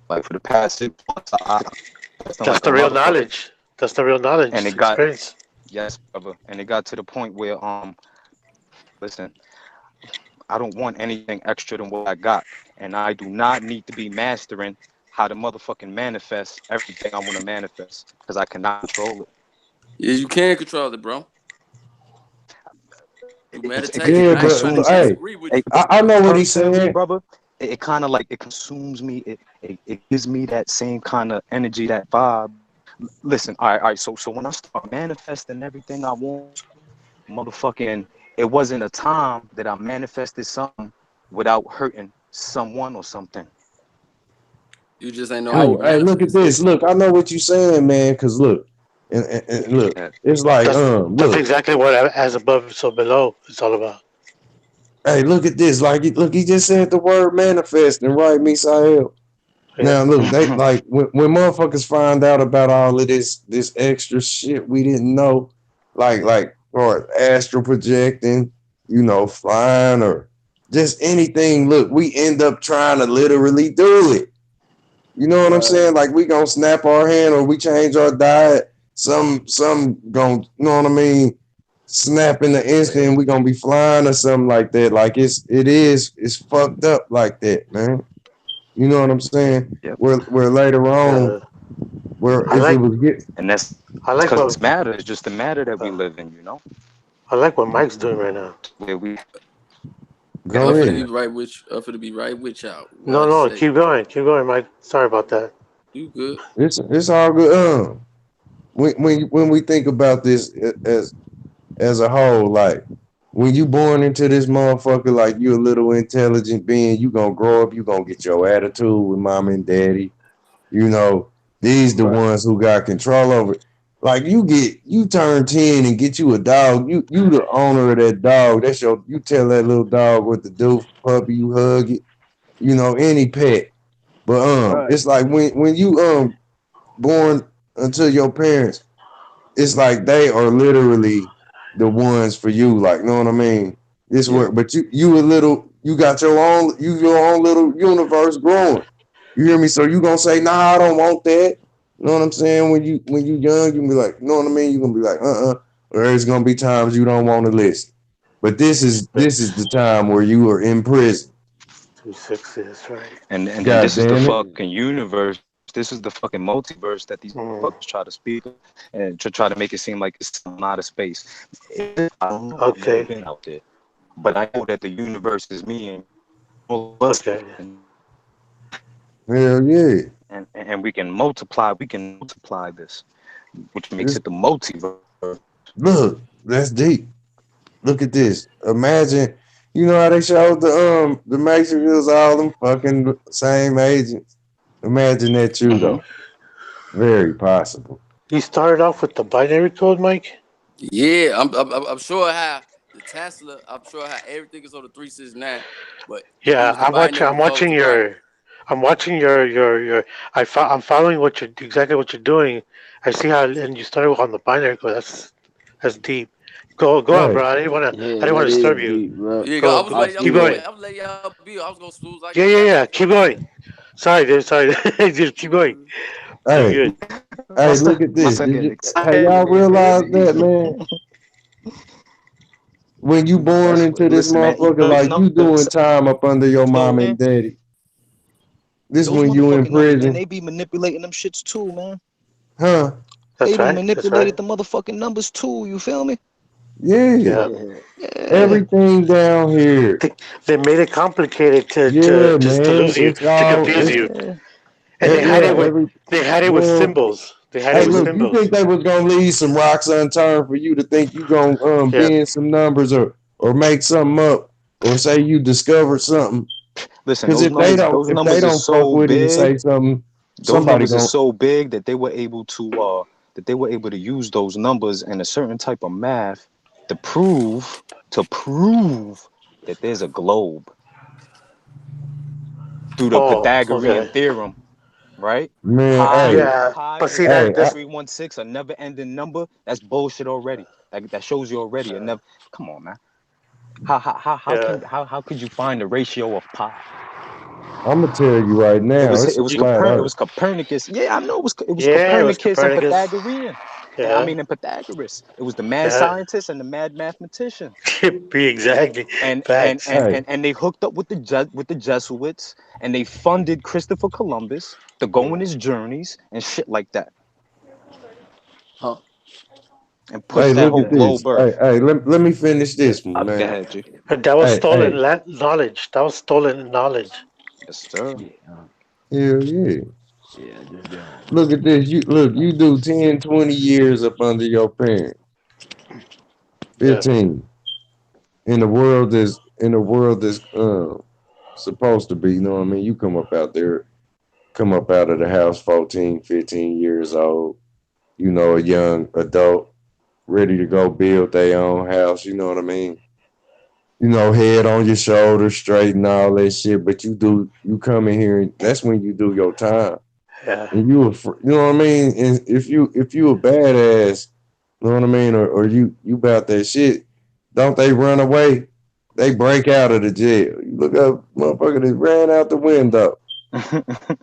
like for the past 6 months, That's the real knowledge. That's the real knowledge. And it got experience. Yes, brother, and it got to the point where listen, I don't want anything extra than what I got, and I do not need to be mastering how to motherfucking manifest everything I want to manifest because I cannot control it. Yeah, you can control it, bro. You meditate. Yeah, I ain't but gonna disagree with you. I know what he's saying, brother. It kind of like it consumes me. It gives me that same kind of energy, that vibe. Listen, all right. So when I start manifesting everything I want, motherfucking, it wasn't a time that I manifested something without hurting someone or something. You just ain't know how you Hey, look at this. Look, I know what you're saying, man. Cause look, and look, it's like That's exactly what as above so below it's all about. Hey, look at this. Like, look, he just said the word manifesting, right, Misael? Yeah. Now, look, they like when motherfuckers find out about all of this extra shit we didn't know, like or astral projecting, flying or just anything. Look, we end up trying to literally do it. You know what I'm saying? Like we gonna snap our hand or we change our diet. Some gonna, you know what I mean? Snap in the instant and we gonna be flying or something like that. Like it's fucked up like that, man. You know what I'm saying? Yep. Where later on, and that's because it's matter. It's just the matter that we live in, I like what Mike's doing right now. Where we go ahead. For to be right with y'all. No, keep going, Mike. Sorry about that. You good? It's all good. When we think about this as a whole, like when you born into this motherfucker, like you a little intelligent being, you gonna grow up, you gonna get your attitude with mom and daddy, These the ones who got control over it. Like you turn 10 and get you a dog. You the owner of that dog. You tell that little dog what to do. Puppy, you hug it. You know, any pet. But Right. it's like when you born unto your parents, it's like they are literally the ones for you. Like, know what I mean? This work, but you got your own little universe growing. You hear me? So you gonna say, nah, I don't want that. You know what I'm saying? When you young, you can be like, you know what I mean? You gonna be like, or there's gonna be times you don't want to listen. But this is the time where you are in prison. 260, that's right. And God this is the damn it. fucking universe. This is the fucking multiverse that these motherfuckers try to speak of and to try to make it seem like it's some outer space. I don't know. I've never been out there, but I know that the universe is me and all of us. Hell yeah. And we can multiply. We can multiply this, which makes it the multiverse. Look, that's deep. Look at this. Imagine, you know how they showed the Matrix was all them fucking same agents. Imagine that too, though. Very possible. You started off with the binary code, Mike? Yeah, I'm sure how the Tesla. I'm sure how everything is on the 369. But Yeah, I'm watching your. I'm following exactly what you're doing. I see how, and you started on the binary code. That's deep. Go on, bro. I didn't want to disturb you. Yeah, Go, I was keep going. I'm letting y'all be. I was gonna snooze like Yeah. Keep going. Sorry, dude. Sorry. Just keep going. Hey, look at this. Hey, y'all realize that, man? When you born into this motherfucker, like you doing time up under your mom and daddy. This when you in prison. And they be manipulating them shits too, man. Huh? They be manipulated the motherfucking numbers too. You feel me? Yeah. Everything down here. They made it complicated to lose you, to confuse you. And they had it with symbols. You think they was gonna leave some rocks unturned for you to think you gonna bend some numbers or make something up or say you discovered something? Listen, because if they don't fuck with it and say something, those numbers are so big that they were able to use those numbers and a certain type of math to prove that there's a globe through the Pythagorean theorem, right? Man, But see that 316, a never-ending number. That's bullshit already. That shows you already. Come on, man. How could you find the ratio of pi? I'm gonna tell you right now. It was Copernicus. Yeah, I know it was Copernicus and Pythagorean. Yeah. I mean, in Pythagoras, it was the mad scientist and the mad mathematician. Exactly. And they hooked up with the Jesuits, and they funded Christopher Columbus to go on his journeys and shit like that. Huh? And push that whole globe earth. Hey, let me finish this one, man. Go ahead, G. That was stolen knowledge. That was stolen knowledge. Yes, sir. Hell yeah. Look at this. You do 10, 20 years up under your parents. 15. In the world that's supposed to be, you know what I mean? You come up out of the house 14, 15 years old, you know, a young adult, ready to go build their own house, you know what I mean? You know, head on your shoulders, straight and all that shit, but you come in here and that's when you do your time. Yeah. And you know what I mean? And if you a badass, you know what I mean, or you about that shit, don't they run away? They break out of the jail. You look up, motherfucker, they ran out the window.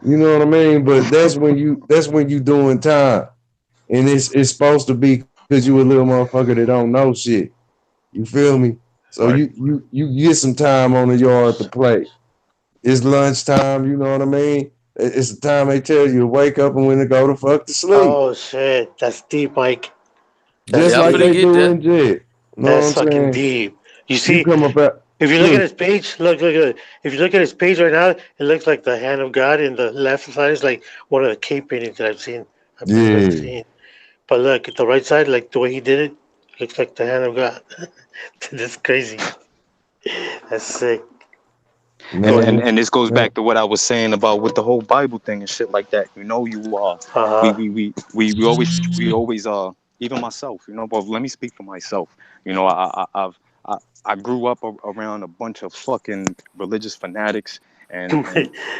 You know what I mean? But that's when you doing time. And it's supposed to be because you a little motherfucker that don't know shit. You feel me? So you get some time on the yard to play. It's lunchtime, you know what I mean? It's the time they tell you to wake up and when to go to fuck to sleep. Oh shit, that's deep, Mike. Just like they do in jail. That's fucking deep. You see, if you look at his page, look. If you look at his page right now, it looks like the hand of God, and the left side is like one of the cave paintings that I've seen. But look at the right side, like the way he did it, looks like the hand of God. That's crazy. That's sick. Man, And this goes man, back to what I was saying about with the whole Bible thing and shit like that. You know, you are Uh-huh. we always even myself. You know, but let me speak for myself. You know, I grew up around a bunch of fucking religious fanatics. And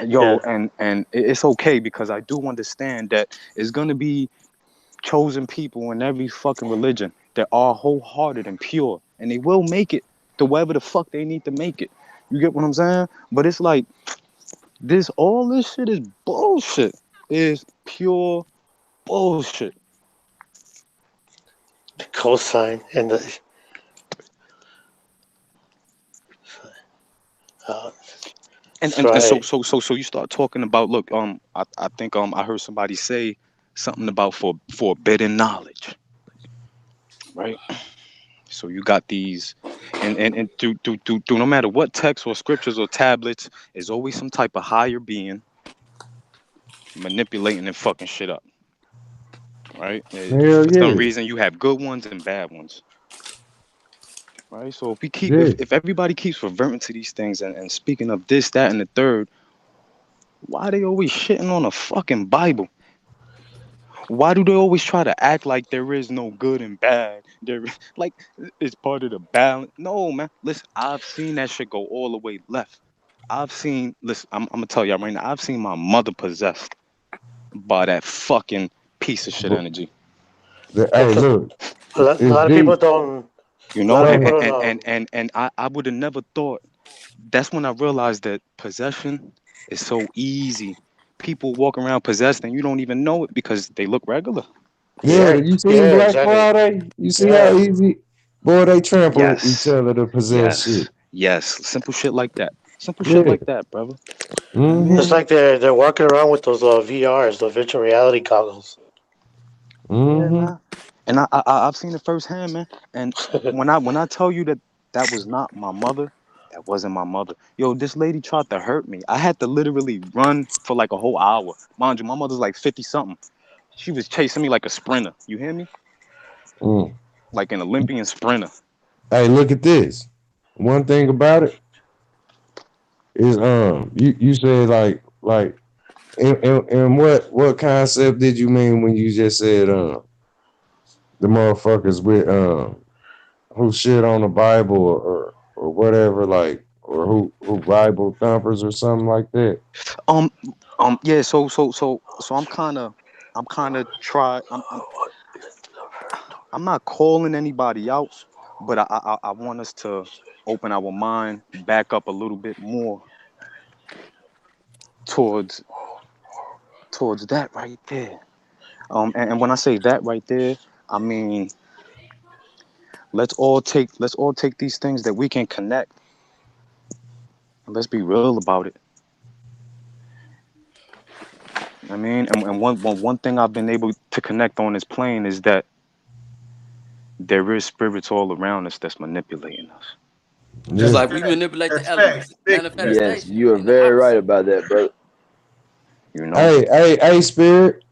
Yeah. and it's okay because I do understand that it's gonna be chosen people in every fucking religion that are wholehearted and pure, and they will make it to wherever the fuck they need to make it. You get what I'm saying? But it's like all this shit is bullshit. Is pure bullshit. The cosine and the uh, And that's and right. so you start talking about look, I think I heard somebody say something about forbidden knowledge, right? So you got these, and through no matter what text or scriptures or tablets, there's always some type of higher being manipulating and fucking shit up, right? hell For some yeah, reason, you have good ones and bad ones, right? So if we keep, yeah. if everybody keeps reverting to these things and speaking of this, that, and the third, why they always shitting on a fucking Bible? Why do they always try to act like there is no good and bad? There, like it's part of the balance. No, man. Listen, I've seen that shit go all the way left. I've seen. Listen, I'm gonna tell y'all right now. I've seen my mother possessed by that fucking piece of shit But energy. hey, look, A it's lot of people deep. don't. You A know, lot of Go people ahead. don't. and I would have never thought. That's when I realized that possession is so easy. People walk around possessed and you don't even know it because they look regular. Yeah, Yeah, you seen yeah, Black exactly. Friday? You see how Yeah, easy, boy, they trample each Yes. other to possess shit. Yes. Simple shit like that. Simple shit Yeah. like that, brother. I it's Mm-hmm. mean, like they're walking around with those VRs, the virtual reality goggles. yeah, Mm-hmm. man. And I've seen it firsthand, man. And when I tell you that that was not my mother, that wasn't my mother. Yo, this lady tried to hurt me. I had to literally run for like a whole hour. Mind you, my mother's like 50 something. She was chasing me like a sprinter. You hear me? Mm. Like an Olympian sprinter. Hey, look at this. One thing about it is you said like and what concept did you mean when you just said the motherfuckers with who shit on the Bible or whatever, like, or who Bible thumpers or something like that. Um yeah, so I'm kind of try I'm not calling anybody out, but I want us to open our mind back up a little bit more towards that right there. And when I say that right there, I mean let's all take these things that we can connect and let's be real about it. I mean, and one thing I've been able to connect on this plane is that there is spirits all around us that's manipulating us. Just Yeah. like we manipulate the That's facts. elements, Big facts. Yes, manifestation, you are and the very right opposite. about that, brother. You know, Hey, Spirit.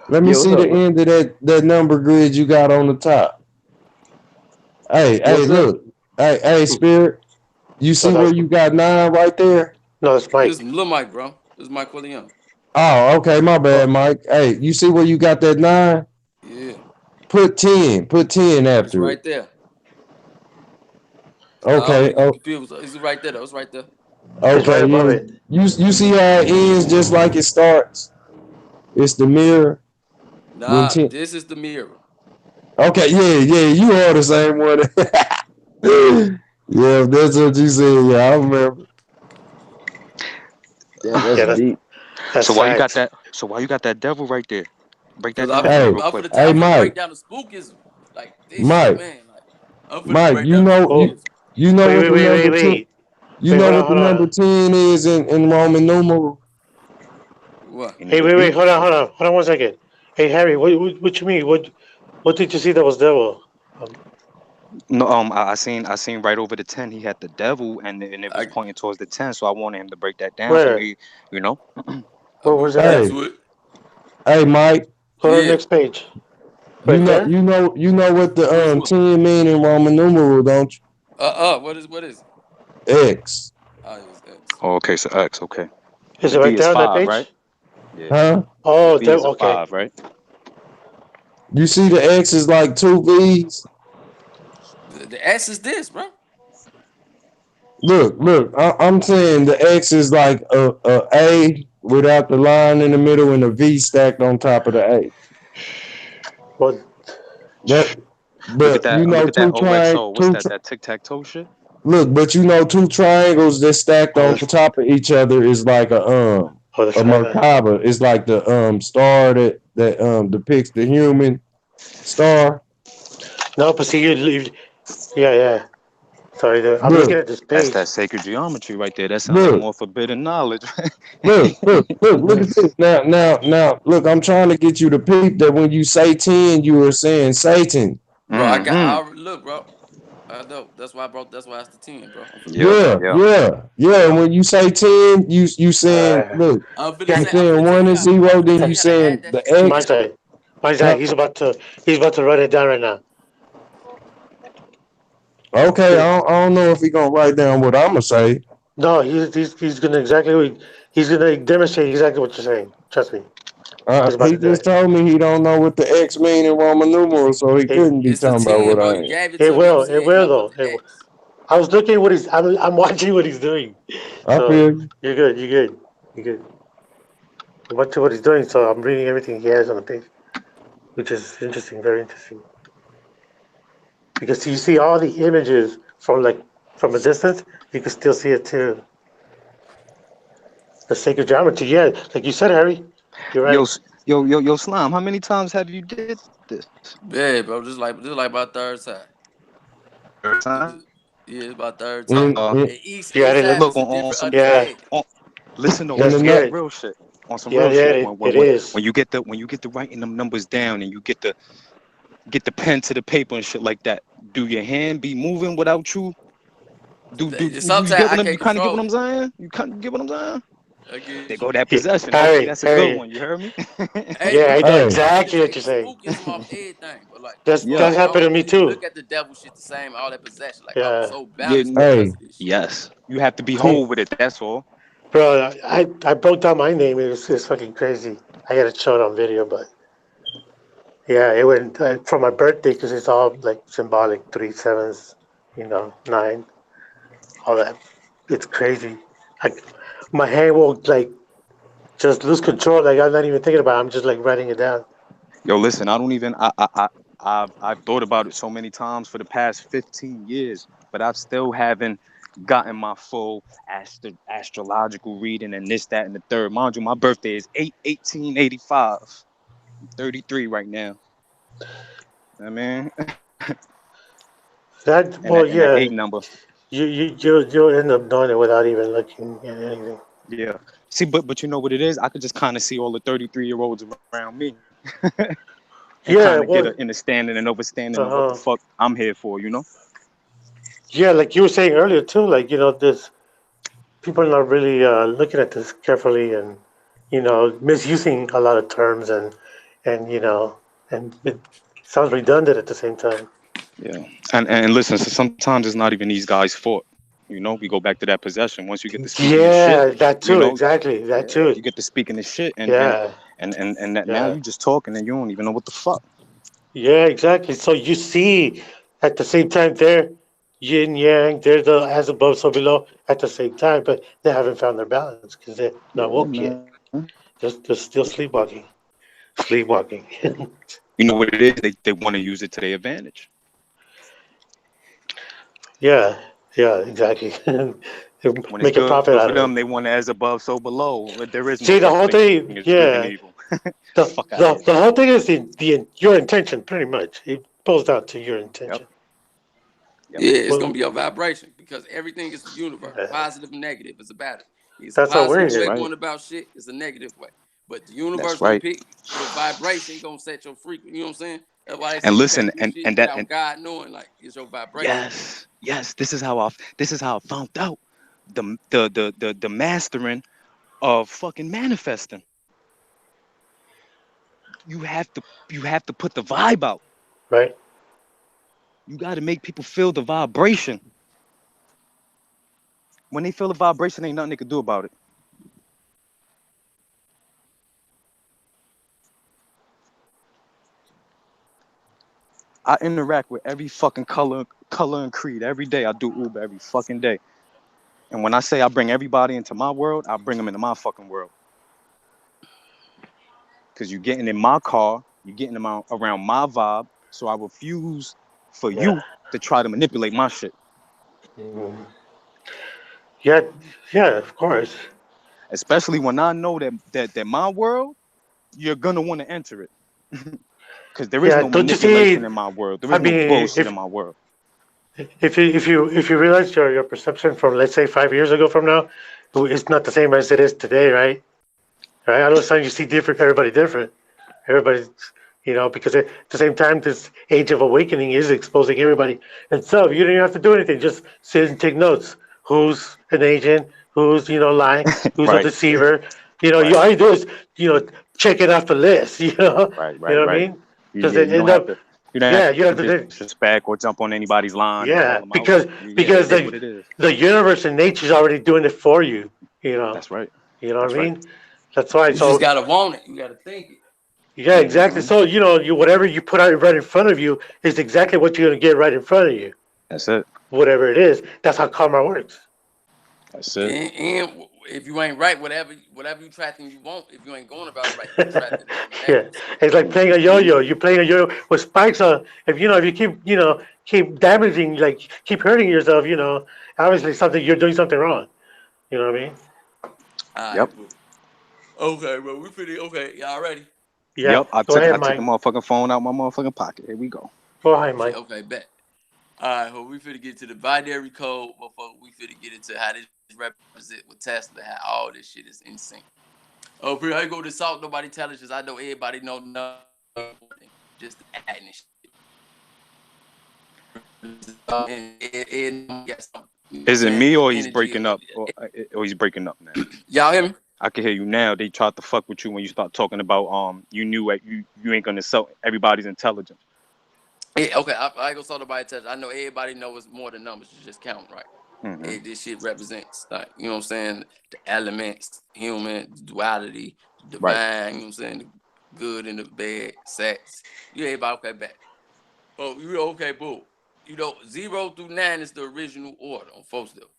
Let me Yeah, what's see up, the bro? end of that number grid you got on the top. Hey, What's that? look. Hey, Spirit. You No, see where you got 9 right there? no, it's This is Mike. Lil Mike, bro. This is Mike William. Oh, okay, my bad, Oh, Mike. Hey, you see where you got that 9? Yeah, Put 10. Put 10 it's after it. right there. I don't want Okay. to get Oh, confused. It's right there, though. It's right there. it's right okay. above Yeah. it. You see how it ends just like it starts? It's the mirror. When Nah, 10. this is the mirror. Okay, yeah. You are the same one. Yeah, if that's what you said. Yeah, I remember. Damn, that's Yeah, deep. that's so why you got facts. that? So why you got that devil right there? Break that Cause down for me real quick. Hey, I'm finna break Mike. down the spookism. Like this shit, Mike. man. Like I'm finna Mike, break down the Oh, spookism. you know wait, what wait, the wait, wait, number 10 wait. you Wait, know what the hold number on. 10 is in Roman numeral? What? You Hey, need a wait, beat. hold on 1 second. Hey, Harry, what you mean? What did you see that was devil? Um, No, I seen right over the 10. He had the devil, and it was I pointing towards the 10. So I wanted him to break that down for where? me. You know, I'm Where's gonna that get at? Hey, to it. hey, Mike. Go to the Yeah. next page. You Right know there? you know what the Where's what? 10 mean in Roman numeral, don't What is it? you? X. Oh, it was X. Oh, okay, so X, okay. Is The it V right is there on that 5, page? right? Yeah. Huh? Oh, V there, is a okay. 5, right? You see the X is like 2 V's? The S is this, bro. Look, I'm saying the X is like a without the line in the middle and a V stacked on top of the A. Well, That, Look at but you that. know, Look at that two triangles, OXO. What's that? That tic-tac-toe shit? look, but you know, two triangles that stacked oh, on top of each other is like the a skyline. Merkaba. It's like the star that depicts the human star. No, but see, yeah. Sorry, I'm looking Look, at this That's page. that sacred geometry right there. That sounds like look, more forbidden knowledge. look at this. Now, look, I'm trying to get you to peep that when you say 10, you are saying Satan. Bro, I Mm-hmm. already, look, bro. I know. That's why I brought. That's why it's the 10, bro. I'm finna Yeah, tell you. yeah. Yeah. When you say 10, you saying, Uh, look, yeah, I'm you finna saying tell 1 you and how. I'm 0, finna then tell you you how to add saying that the shit my X. together. side. My Huh? side. He's about to write it down right now. Okay, Yeah. I don't know if he gonna write down what I'm gonna say. No, he's gonna he's gonna demonstrate exactly what you're saying. Trust me, he's about He to do just it. told me he don't know what the X mean in Roman numerals, so he It couldn't be It's the talking about 10, what bro. I You ain't. gave it it to me. You will. It said will help with though. the X. I was looking at what he's. I'm watching what he's doing. I So feel you. you're good. You're good. You're good. I'm watching what he's doing. So I'm reading everything he has on the page, which is interesting. Very interesting. Because you see all the images from a distance, you can still see it too. The sacred geometry, yeah, like you said, Harry, you're Yo, right. yo, Slime. How many times have you did this? Yeah, bro. Just like my third time. Third It time. was, yeah, it's my third time. In, Uh, in, And You each added time it. is look a on different some. Yeah, understanding. Listen though, in that's the on some night. good. real shit. On some Yeah, real yeah, shit. it is. When you get the writing them numbers down and you get the pen to the paper and shit like that, do your hand be moving without you? Do you Sometimes get I what I'm? You can't kind of get what control I'm it. saying? You kind of get what I'm saying? I They get you. go that Yeah, possession. Okay, Harry, that's a good Harry. one. You heard me? Hey, Yeah, you I know right, Hey, bro. I need to exactly what take you're the saying. spookism off everything. But like, Yeah, That's I happened to don't me really too. look at the devil shit the same. All that possession. Like I'm Yeah, so yeah. balanced because hey, of this shit. Yes, you have to be see, whole with it. That's all. bro, I broke down my name. It's fucking crazy. I got to show it on video, but yeah, it went for my birthday because it's all like symbolic 3 sevens, 9, all that. It's crazy. I, my hand will like just lose control. Like I'm not even thinking about it. I'm just like writing it down. Yo, listen. I don't even. I've thought about it so many times for the past 15 years, but I've still haven't gotten my full astrological reading and this, that, and the third. Mind you, my birthday is 1885. I'm 33 right now. I mean, That and well, that yeah, eight number. you'll end up knowing it without even looking at anything. Yeah. See, but you know what it is? I could just kind of see all the 33-year-olds around me and Yeah, kind of get well, an understanding and overstanding of what the uh, fuck I'm here for, you know? yeah, like you were saying earlier too. Like this people are not really looking at this carefully and misusing a lot of terms and and it sounds redundant at the same time. Yeah. And listen, so sometimes it's not even these guys' fault. You know, we go back to that possession. Once you get to speaking this shit, Yeah, that you too, know, exactly, that yeah, you too. get to speaking this shit Yeah, and that now yeah, you just talking and you don't even know what the fuck. yeah, exactly. So you see, at the same time, they're yin yang. They're the as above, so below at the same time, but they haven't found their balance because they're not Yeah, woke yet. man. They're still sleepwalking. Sleepwalking. You know what it is? They want to use it to their advantage. Yeah, yeah, exactly. They When it's make a good for profit out them, of they it. want as above, so below. But there is no See, such the whole thing as thing, good and evil. yeah, Fuck out of here. the whole thing is your intention, pretty much. It boils down to your Yep. intention. Yep. Yeah, it's gonna Well, be a vibration because everything is the universe. uh, Positive and negative is a battle. It's a that's how we're positive That's way here. right. going about shit. It's a negative way. But the That's universe gonna right. pick your vibration, gonna set your frequency. You know what I'm saying? That's why they say And you listen, can't do shit and that without and God knowing. Like it's your vibration. yes, this is how I found out the mastering of fucking manifesting. You have to put the vibe out. Right? You got to make people feel the vibration. When they feel the vibration, ain't nothing they can do about it. I interact with every fucking color and creed every day. I do Uber every fucking day. And when I say I bring everybody into my world, I bring them into my fucking world. Because you're getting in my car, you're getting them around my vibe. So I refuse for you to try to manipulate my shit. Yeah, yeah, of course. Especially when I know that my world, you're gonna want to enter it. Because there is Yeah, no don't you see? manipulation in my world. There I is no mean, bullshit in my world. if you realize your perception from, let's say, 5 years ago from now, it's not the same as it is today, right? Right. All of a sudden, you see different, everybody different. Everybody's, because at the same time, this age of awakening is exposing everybody. And so you don't even have to do anything. Just sit and take notes. Who's an agent? Who's, lying? Who's a Right, deceiver? right, All you do is, check it off the list, right, You know right, what I right. mean? Because Yeah, it end up, you don't have yeah, to you have to do, disrespect or jump on anybody's line and call yeah, them out. because, Yeah, because it is the, what it is. the universe and nature's already doing it for you, you know, That's right. you know what That's I right. mean? That's why. You just So, gotta want it. You gotta think it. yeah, exactly. Mm-hmm. So, you whatever you put out right in front of you is exactly what you're gonna get right in front of you. That's it. Whatever it is, that's how karma works. That's it. And if you ain't right, whatever you attracting, you won't. If you ain't going about it right, you attracting it Yeah, automatically. it's like playing a yo-yo. You're playing a yo-yo with spikes on. If you keep damaging, like keep hurting yourself, obviously you're doing something wrong. You know what I mean? All Yep. right, boo. Okay, bro. Okay, y'all ready? Yeah. Yep. I Go took ahead, the Mike. motherfucking phone out my motherfucking pocket. Here we go. Go ahead, Mike. Okay, bet. All right, well, we finna get to the binary code, motherfucker. We finna get into how this represent with Tesla, how all this shit is in sync. Oh, bro, I go to Salt Nobody Intelligence. I know everybody know nothing. Just adding shit. Is it me or he's breaking up? Or he's breaking up now? Y'all hear me? I can hear you now. They tried to fuck with you when you start talking about you knew you ain't gonna sell everybody's intelligence. Yeah, okay. I go Salt Nobody Intelligence. I know everybody knows more than numbers. You just count right. Mm-hmm. This shit represents, like, you know what I'm saying, the elements, human, duality, divine, right. You know what I'm saying, the good and the bad, sex. You everybody okay back. Oh, you okay, boo. 0 through 9 is the original order on folks though.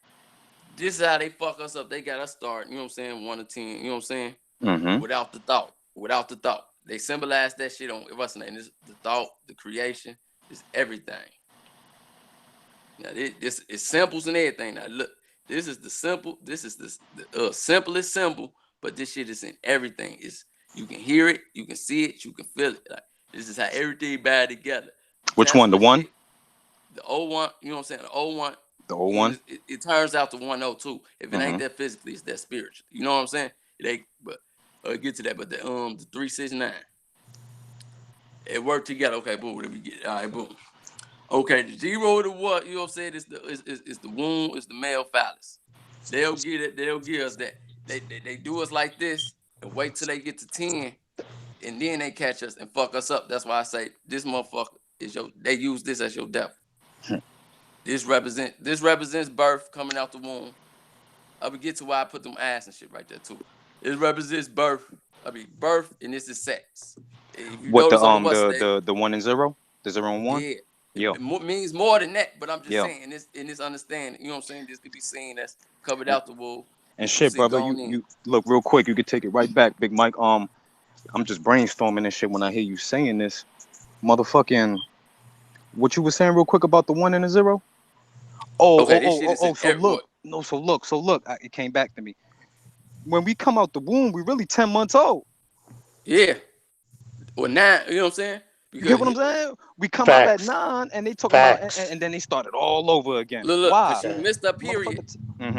This is how they fuck us up. They got us start, you know what I'm saying, 1 to 10, you know what I'm saying? Mm-hmm. Without the thought. They symbolize that shit on what's the name? This the thought, the creation, is everything. Now this is simples and everything. Now look, this is the simplest symbol, but this shit is in everything. You can hear it, you can see it, you can feel it. Like, this is how everything bad together. Which one? The one? The 01, you know what I'm saying? The 01. The 01? It turns out to 102. If it ain't that physically, it's that spiritually. You know what I'm saying? It ain't, but get to that. But the 369. It worked together. Okay, boom. Let me get it. All right, boom. Okay, the 0 to what, you know what I'm saying, is the womb, is the male phallus. They'll get it, they'll give us that. They do us like this and wait till they get to 10, and then they catch us and fuck us up. That's why I say this motherfucker is they use this as your devil. This represents birth coming out the womb. I would get to why I put them ass and shit right there too. It represents birth. Birth, and this is sex. If you what the 1 and 0? The 0 and 1? Yeah. It means more than that, but I'm just saying this in this understanding. You know what I'm saying? This could be seen as covered out the womb. And shit, brother, you look real quick. You could take it right back, Big Mike. I'm just brainstorming this shit when I hear you saying this, motherfucking. What you were saying real quick about the 1 and the 0? So look. It came back to me. When we come out the womb, we really 10 months old. Yeah. Or 9. You know what I'm saying? You get what I'm saying? We come out at 9, and they talk about, and then they started all over again. Look, why? You missed a period. 1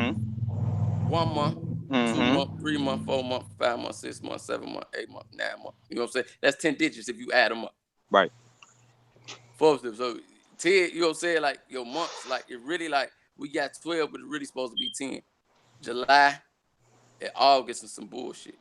month, 2 months, 3 months, 4 months, 5 months, 6 months, 7 months, 8 months, 9 months. You know what I'm saying? That's 10 digits if you add them up. Right. So 10, you know what I'm saying? Like your months, like it really like we got 12, but it's really supposed to be 10. July and August and some bullshit.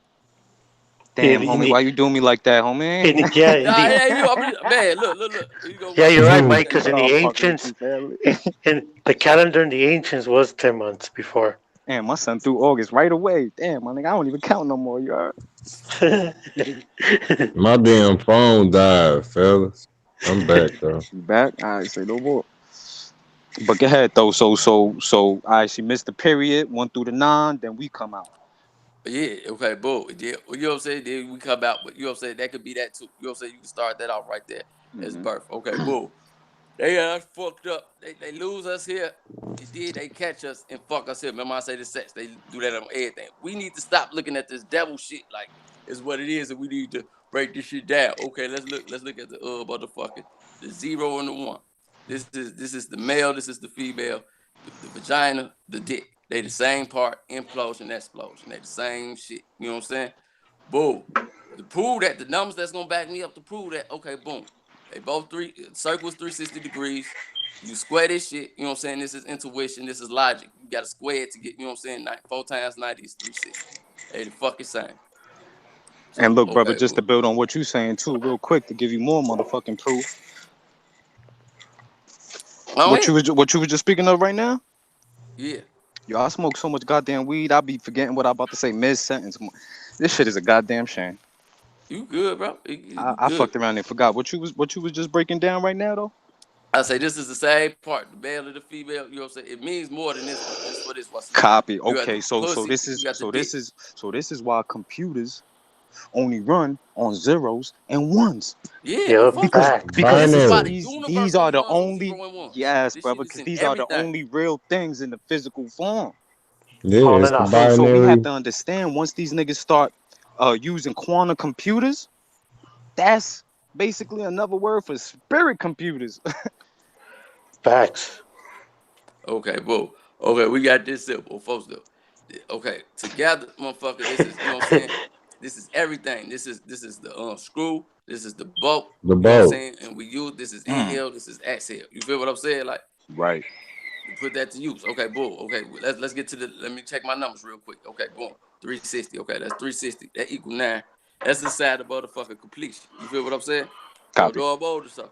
Damn, In homie, the- why you doing me like that, homie? yeah, in Nah, the, yeah, you know, man, look. Here you go yeah, right you're here. right, Look Mike. at that. Because in the I'm fucking with ancients, you, family. in the calendar in the ancients was 10 months before. Damn, my son threw August right away. Damn, my nigga, I don't even count no more. You heard? My damn phone died, fellas. I'm back though. You back? All right, say no more. But go ahead though. So. All right, she missed the period 1 through the 9. Then we come out. Yeah, okay, boom. Yeah, you know what I'm saying? Then we come out, but you know what I'm saying? That could be that too. You know what I'm saying? You can start that off right there as Mm-hmm. birth. Okay, boom. They got us fucked up. They lose us here. They catch us and fuck us here. Remember I say the sex. They do that on everything. We need to stop looking at this devil shit like it's what it is, and we need to break this shit down. Okay, let's look at the motherfucking the 0 and the 1. This is the male, this is the female, the vagina, the dick. They the same part, implosion, explosion. They the same shit. You know what I'm saying? Boom. To prove that, the numbers that's gonna back me up to prove that, okay, boom. They both circles 360 degrees. You square this shit, you know what I'm saying? This is intuition, this is logic. You gotta square it to get, you know what I'm saying? 4 times 90 is 360. They the fucking same. So, And look, brother, okay, just to boom. build on what you saying too, real quick, to give you more motherfucking proof. Oh, What you was just speaking of right now? yeah. Yo, I smoke so much goddamn weed, I be forgetting what I about to say mid sentence. This shit is a goddamn shame. You good, bro. You I good. fucked around and forgot what you was just breaking down right now though. I say this is the same part, the male and the female. You know what I'm saying? It means more than this one. Just for this one. Copy. You got the Okay, so pussy, this you is got the dick. this is why computers only run on zeros and ones. Yeah, Yeah, fuck Because that. facts. because This is why the Binary. these universe are only the runs on only 0 and 1s. yes, This brother, shit is because in these are the everything. only real things in the physical form. Yeah, On it's and the off. So we have binary. to understand once these niggas start using quantum computers, that's basically another word for spirit computers. Facts. Okay, boo. Okay, we got this simple, folks. Though. Okay, together, motherfucker. This is, you know what I'm saying? This is everything. This is the screw. This is the bolt. The You know what I'm boat. saying? And we use this is inhale. This is exhale. You feel what I'm saying? Like. Right. Put that to use. Okay, boom. Okay, let's get to the. Let me check my numbers real quick. Okay, boom. 360. Okay, that's 360. That equal 9. That's the side of motherfucking completion. You feel what I'm saying? Copy. Or bold or something.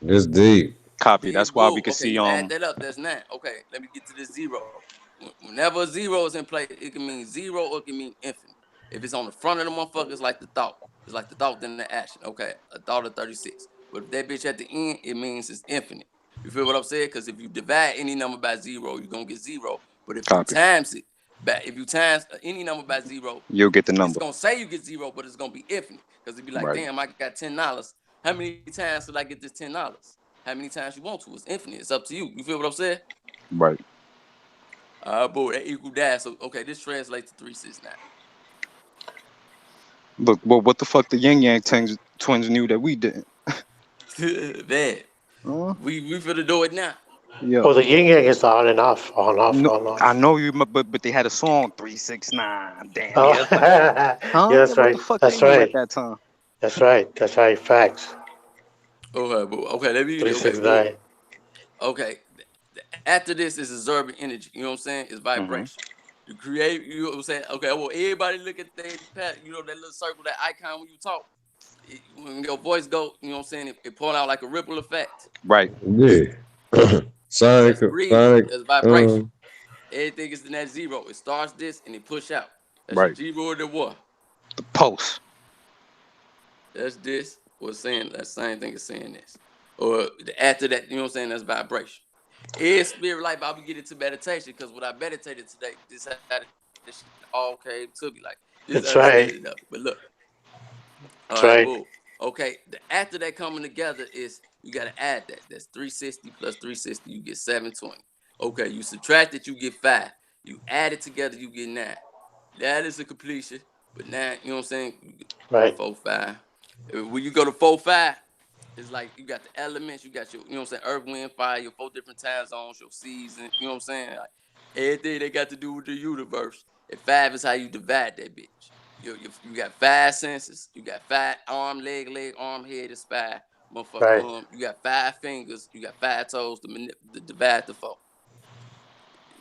It's deep. Copy. Deep That's why we boom. can Okay, see you add that up. That's 9. Okay, let me get to the 0. Whenever a 0 is in play, it can mean 0 or it can mean infinite. If it's on the front of the motherfucker, it's like the thought. It's like the thought then the action. Okay, a thought of 36. But if that bitch at the end, it means it's infinite. You feel what I'm saying? Because if you divide any number by 0, you're gonna get 0. But if you Copy. times it, if you times any number by 0, You'll get the it's number. gonna say you get 0, but it's gonna be infinite. Because it'd be like, Right. damn, I got $10. How many times did I get this $10? How many times you want to? It's infinite. It's up to you. You feel what I'm saying? Right. Boy, that equal that. So okay, this translates to 369. Look, well, what the fuck the Yin Yang twins knew that we didn't? Man, we finna do it now. Yeah. Oh, the yin yang is on and off, on off, No, on off. I know you, but they had a song 369. Damn. Oh, Yeah. yeah, Huh? that's What right. the fuck That's they knew right. at that time? That's right. That's right. Facts. Okay, boo. Okay, let me. Okay, boo. 369. Okay, after this is absorbing energy. You know what I'm saying? It's vibration. You create. You know what I'm saying? Okay, well, everybody look at that. You know that little circle, that icon when you talk. When your voice go, you know what I'm saying? It pull out like a ripple effect. Right. Yeah. That's Sonic. breathing. Sonic. That's vibration. Everything is in that 0. It starts this and it push out. That's Right. 0 and the 1. The pulse. That's this. What's saying that same thing as saying this. Or after that, you know what I'm saying? That's vibration. It's spirit life. I'll be getting to meditation because what I meditated today, this how this shit all came to me. Like this That's right. understanding of it. But look. That's All right, right. boom. Okay, after that coming together is you gotta add that. That's 360 plus 360, you get 720. Okay, you subtract it, you get 5. You add it together, you get 9. That is a completion. But now, you know what I'm saying? You get Right. 4, 5. When you go to 4, 5, it's like you got the elements, you got your, you know what I'm saying, earth, wind, fire, your 4 different time zones, your season, you know what I'm saying? Like everything they got to do with the universe. And 5 is how you divide that bitch. You got 5 senses. You got 5 arm, leg, arm, head, and spine. Motherfucker, Right. you got 5 fingers. You got 5 toes to divide the 4.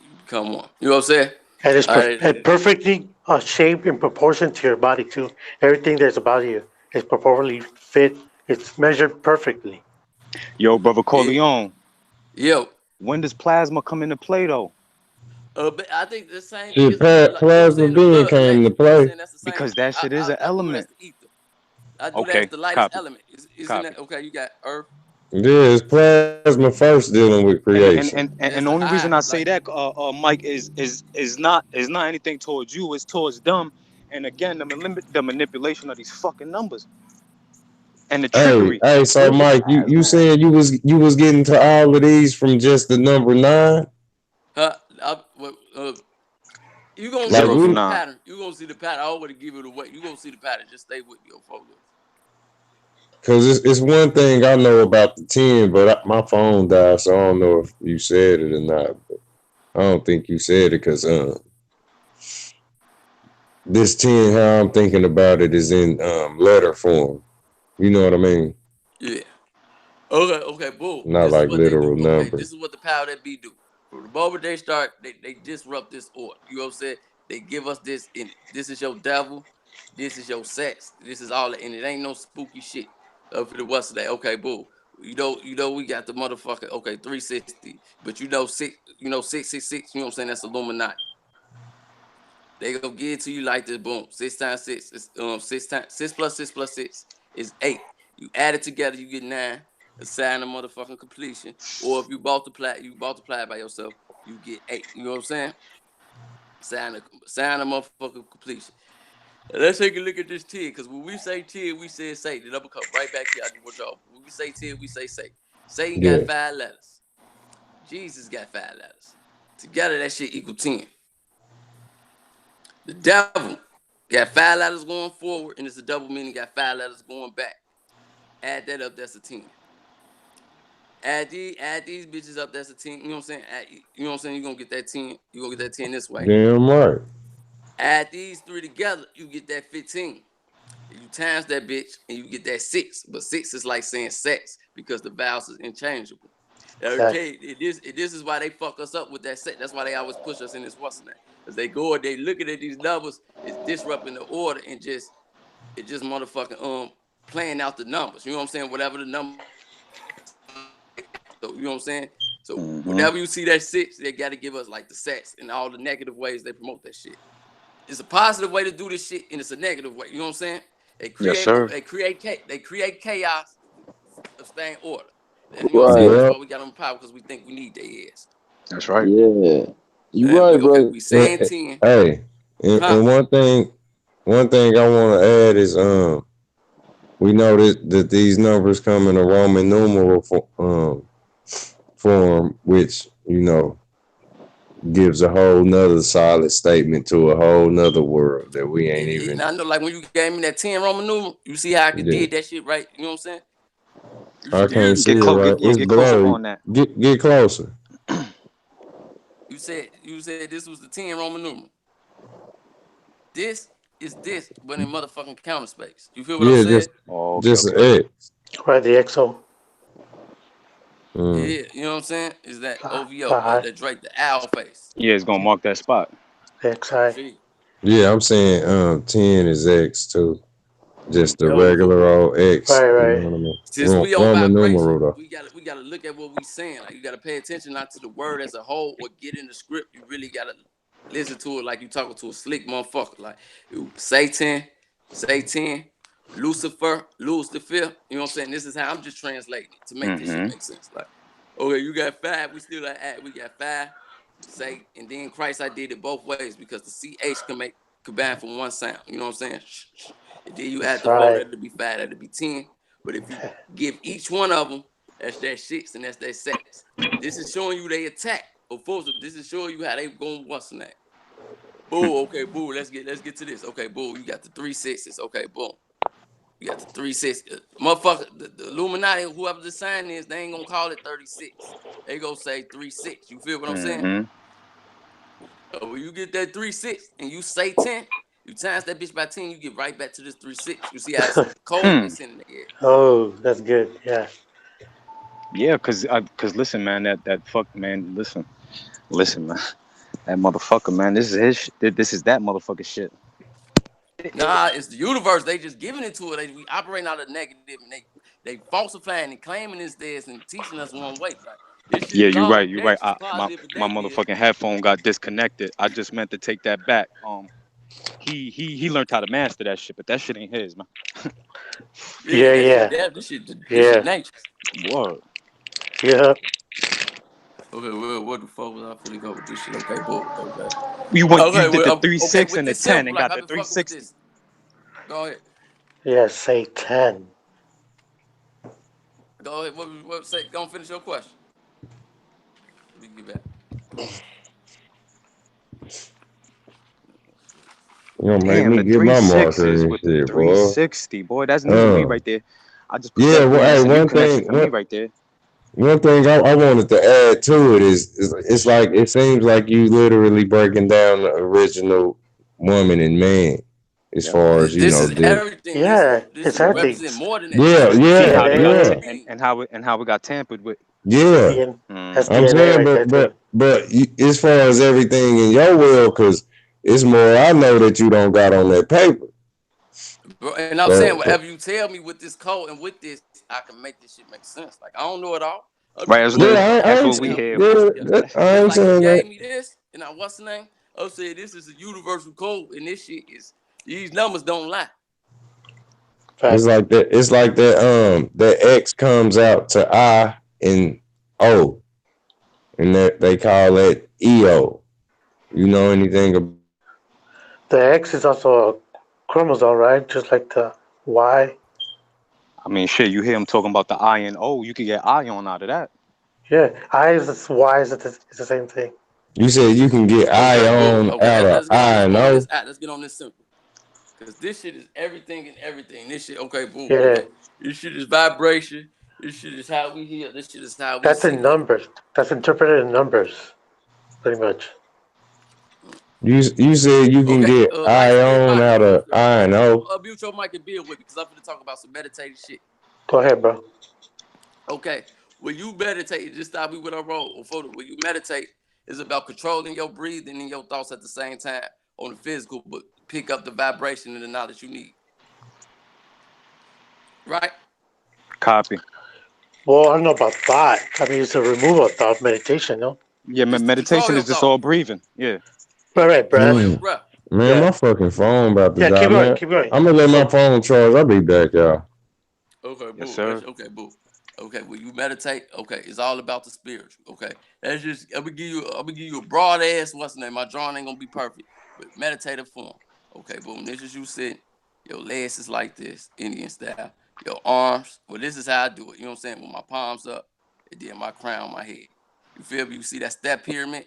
You become one. You know what I'm saying? And it's All right. and perfectly shaped in proportion to your body too. Everything that's about you is proportionally fit. It's measured perfectly. Yo, brother Yeah. Corleone, Yo. when does plasma come into play though? But I think the same thing Shit, is like, you know what I'm plasma saying, the being blood came into electric. You know what I'm play. saying? That's the same. Because that shit is an I do that as element. the ether. I do that as Okay, the lightest copy, element. Isn't copy. that okay? You got earth. Yeah, it's plasma first dealing with creation. That's And the the only reason I highest. say Like, that, Mike, is not anything towards you. It's towards them. And again, the manipulation of these fucking numbers and the trickery. So Mike, you said you was getting to all of these from just the number 9? You gonna Like Zero see through the we, 9. pattern. You gonna see the pattern. I already give it away. You gonna see the pattern. Just stay with me, yo, folks. cause it's one thing I know about the 10, but my phone died, so I don't know if you said it or not. But I don't think you said it, cause this 10, how I'm thinking about it, is in letter form. You know what I mean? Yeah. Okay, boom. Not This is like what they do. literal Okay, number. this is what the power that be do. From the moment they start, they disrupt this order. You know what I'm saying? They give us this, and this is your devil, this is your sex, this is all, and it ain't no spooky shit. For the what's that? Okay, boom. You know, we got the motherfucker. Okay, 360, but you know 666. You know what I'm saying? That's Illuminati. They gonna give it to you like this. Boom, 6 times 6 is 6 plus 6 plus 6 is 8. You add it together, you get 9. Assign the motherfucking completion. Or if you multiply it by yourself, you get 8. You know what I'm saying? Sign the motherfucking completion. Let's take a look at this 10, because when we say 10, we say Satan. Then I'm gonna come right back here. I just want y'all. When we say 10, we say Satan. Satan got Yeah. 5 letters. Jesus got 5 letters. Together, that shit equal 10. The devil got 5 letters going forward, and it's a double meaning, got 5 letters going back. Add that up, that's a 10. Add these bitches up, that's a 10. You know what I'm saying? You know what I'm saying? You're gonna get that 10. You're gonna get that 10 this way. Damn right. Add these 3 together, you get that 15. You times that bitch and you get that 6. But 6 is like saying sex because the vowels is interchangeable. Okay, this is why they fuck us up with that set. That's why they always push us in this what's name. Because they go and they looking at these numbers, it's disrupting the order and it just motherfucking playing out the numbers. You know what I'm saying? Whatever the number. So you know what I'm saying? So whenever you see that 6, they gotta give us like the sex and all the negative ways they promote that shit. It's a positive way to do this shit, and it's a negative way. You know what I'm saying? They create chaos of staying order. And you know what I'm saying? That's why we got them power, because we think we need their ass. That's right. Yeah. You right, brother. We saying 10. Hey, and one thing I want to add is we know that these numbers come in a Roman numeral form, which gives a whole nother solid statement to a whole nother world that we ain't even. And I know, like when you gave me that 10 Roman numeral, you see how I did that shit right. You know what I'm saying? I can't see it right. It's get closer blurry. on that. Get closer. You said this was the 10 Roman numeral. This is this, but in motherfucking counter space. You feel what I'm saying? Just an X. Right, the XO. Yeah, you know what I'm saying? Is that OVO, that Drake, the owl face. Yeah, it's gonna mark that spot. XI. Yeah, I'm saying 10 is X too. Just the regular old X. Right. You know what I mean? Since we on Roman vibration, numeral, though. we gotta look at what we saying. Like you gotta pay attention not to the word as a whole or get in the script. You really gotta listen to it like you talking to a slick motherfucker. Like Satan, Lucifer, Lucifer. You know what I'm saying? This is how I'm just translating it to make this shit make sense. Like, okay, you got 5. We still we got 5. Say, and then Christ, I did it both ways because the CH can combine from one sound. You know what I'm saying? And then you add the 4, that'd be 5, that'd be 10. But if you give each one of them, that's that 6 and that's that 6. This is showing you they attack. Of course, this is showing you how they going what's in that. Boo, okay, boo. Let's get to this. Okay, boo. You got the 3 6s. Okay, boom. You got the 3 6. Motherfucker, the Illuminati, whoever the sign is, they ain't gonna call it 36. They gonna say 3 6. You feel what I'm saying? When you get that 3 6 and you say 10, you times that bitch by 10, you get right back to this 3 6. You see how it's cold they send in the air. Oh, that's good. Yeah. Yeah, cause listen, man, that fuck, man, listen, man. That motherfucker, man. This is his. This is that motherfucker shit. Nah, it's the universe. They just giving it to it. We operating out of negative, and they falsifying and claiming it's theirs and teaching us one way. Like this shit Yeah, is you're all right. You're right. projections, My positive and negative. motherfucking headphone got disconnected. I just meant to take that back. He learned how to master that shit, but that shit ain't his, man. Yeah. This shit Yeah. nature. Word. Yeah. Okay, well, what the fuck was I finna go with this shit? Okay, boom. Okay. You Okay, did well, the 3-6 with and the this 10 simple, and like got I've the been fucking with 360. this. Go ahead. Yeah. Say 10. Go ahead. What say? Go and finish your question. Let me get back. You gonna make Damn, me the get my marker 3-6s and with the shit, boy. 360, boy. That's new to me right there. I just put Yeah, that well, hey, BS and new one connection thing, for me right there. one thing I wanted to add to it is it's like it seems like you literally breaking down the original woman and man as far as This is this. everything. Yeah. This It's is everything. represent more than that. Yeah, This See is how they got DNA. and how it got tampered with. yeah. That's I'm DNA saying, right there, too. but as far as everything in your will, because it's more I know that you don't got on that paper. Bro, and I'm saying whatever you tell me with this code and with this, I can make this shit make sense. Like I don't know it all. Right, that's what we hear. I ain't Just like you saying gave that. me this, and I what's the name? I said this is a universal code, and this shit is these numbers don't lie. It's like that. It's like that X comes out to I and O, and that they call it EO. You know anything about? The X is also a chromosome, right? Just like the Y. I mean, shit, you hear him talking about the I and O, you could get ion out of that. Yeah. I is the Y is the same thing. You said you can get ion out of I and O. Let's get on this simple. Because this shit is everything and everything. This shit, okay, boom. Yeah. Okay. This shit is vibration. This shit is how we heal. This shit is how we That's see. in numbers. That's interpreted in numbers, pretty much. You said you can get ion out of I and O. Mute your mic and be with me, because I'm going to talk about some meditative shit. Go ahead, bro. Okay. When you meditate, just stop me with a roll or photo. When you meditate, it's about controlling your breathing and your thoughts at the same time on the physical, but pick up the vibration and the knowledge you need. Right? Copy. Well, I don't know about thought. I mean, it's a removal of thought meditation, no? Yeah, meditation is just all breathing. Yeah. Right, breath. Man, my fucking phone about to die, keep going, man. keep going. I'm gonna let my phone charge. I'll be back, y'all. Okay, boo. Yes, sir. Okay, boo. Okay, when you meditate, okay, it's all about the spiritual. Okay, that's just I'm gonna give you a broad ass what's the name. My drawing ain't gonna be perfect, but meditative form. Okay, boom. This is you sitting. Your legs is like this, Indian style. Your arms. Well, this is how I do it. You know what I'm saying? With my palms up, and then my crown, my head. You feel me? You see that step pyramid,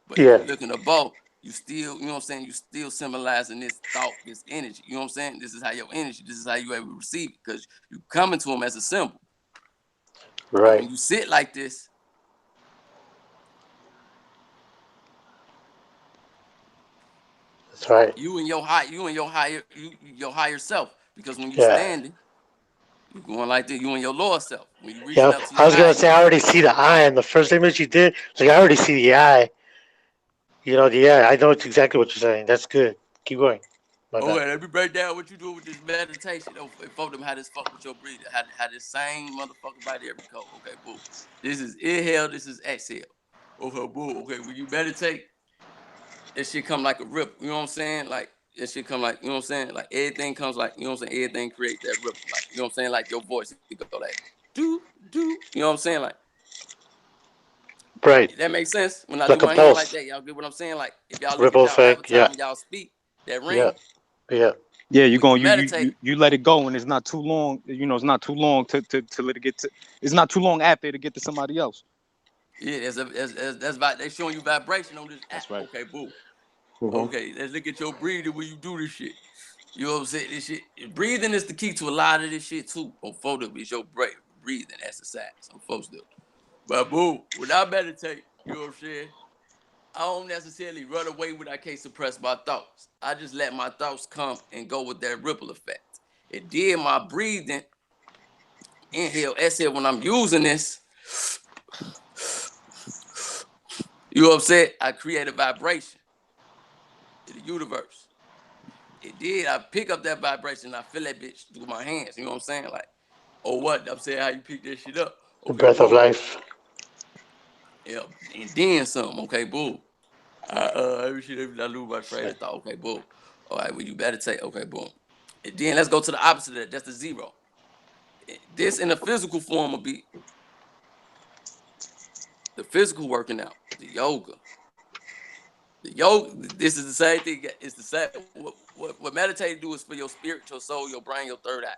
but if you looking above, you still, you know what I'm saying? You still symbolizing this thought, this energy. You know what I'm saying? This is how your energy. This is how you able to receive it, because you coming to them as a symbol. Right. When you sit like this, that's right. You and your higher self. Because when you standing, you going like this. You and your lower self. When you reaching up to your I was gonna say I already see the eye in the first image you did. Like I already see the eye. You know the eye. I know it's exactly what you're saying. That's good. Keep going. Okay, let me break down what you do with this meditation. For them, how this fuck with your breathing. How this same motherfucker bite every code. Okay, boo. This is inhale. This is exhale. Okay, boo. Okay, when you meditate, it shit come like a rip. You know what I'm saying? Like it shit come like, you know what I'm saying? Like everything comes like, you know what I'm saying? Everything create that ripple. Like, you know what I'm saying? Like your voice, it go like do. You know what I'm saying? Like, right. That makes sense. When I like do a my pulse. hand like that, y'all get what I'm saying? Like if y'all look Ripple at y'all effect, avatar and y'all speak, that ring. Yeah. Yeah, you let it go, and it's not too long. You know, it's not too long to let it get to. It's not too long after to get to somebody else. Yeah, that's about they showing you vibration on this app. That's right. Okay, boo. Mm-hmm. Okay, let's look at your breathing when you do this shit. You know what I'm saying? This shit, breathing is the key to a lot of this shit too. On photo, is your breathing exercise. Some folks do. But boo, when I meditate, you know what I'm saying? I don't necessarily run away when I can't suppress my thoughts. I just let my thoughts come and go with that ripple effect. And then my breathing, inhale, exhale, when I'm using this, You know what I'm saying? I create a vibration in the universe. It did. I pick up that vibration. I feel that bitch through my hands. You know what I'm saying? Like, or what? I'm saying how you pick that shit up. The Okay, breath of boom. life. Yeah, and then some. Okay, boom. Every shit, I lose my train of thought. Okay, boom. All right, well, you better take. Okay, boom. And then let's go to the opposite of that. That's the zero. This in the physical form will be the physical working out, the yoga. The yoga, this is the same thing. It's the same. What meditating do is for your spirit, your soul, your brain, your third eye.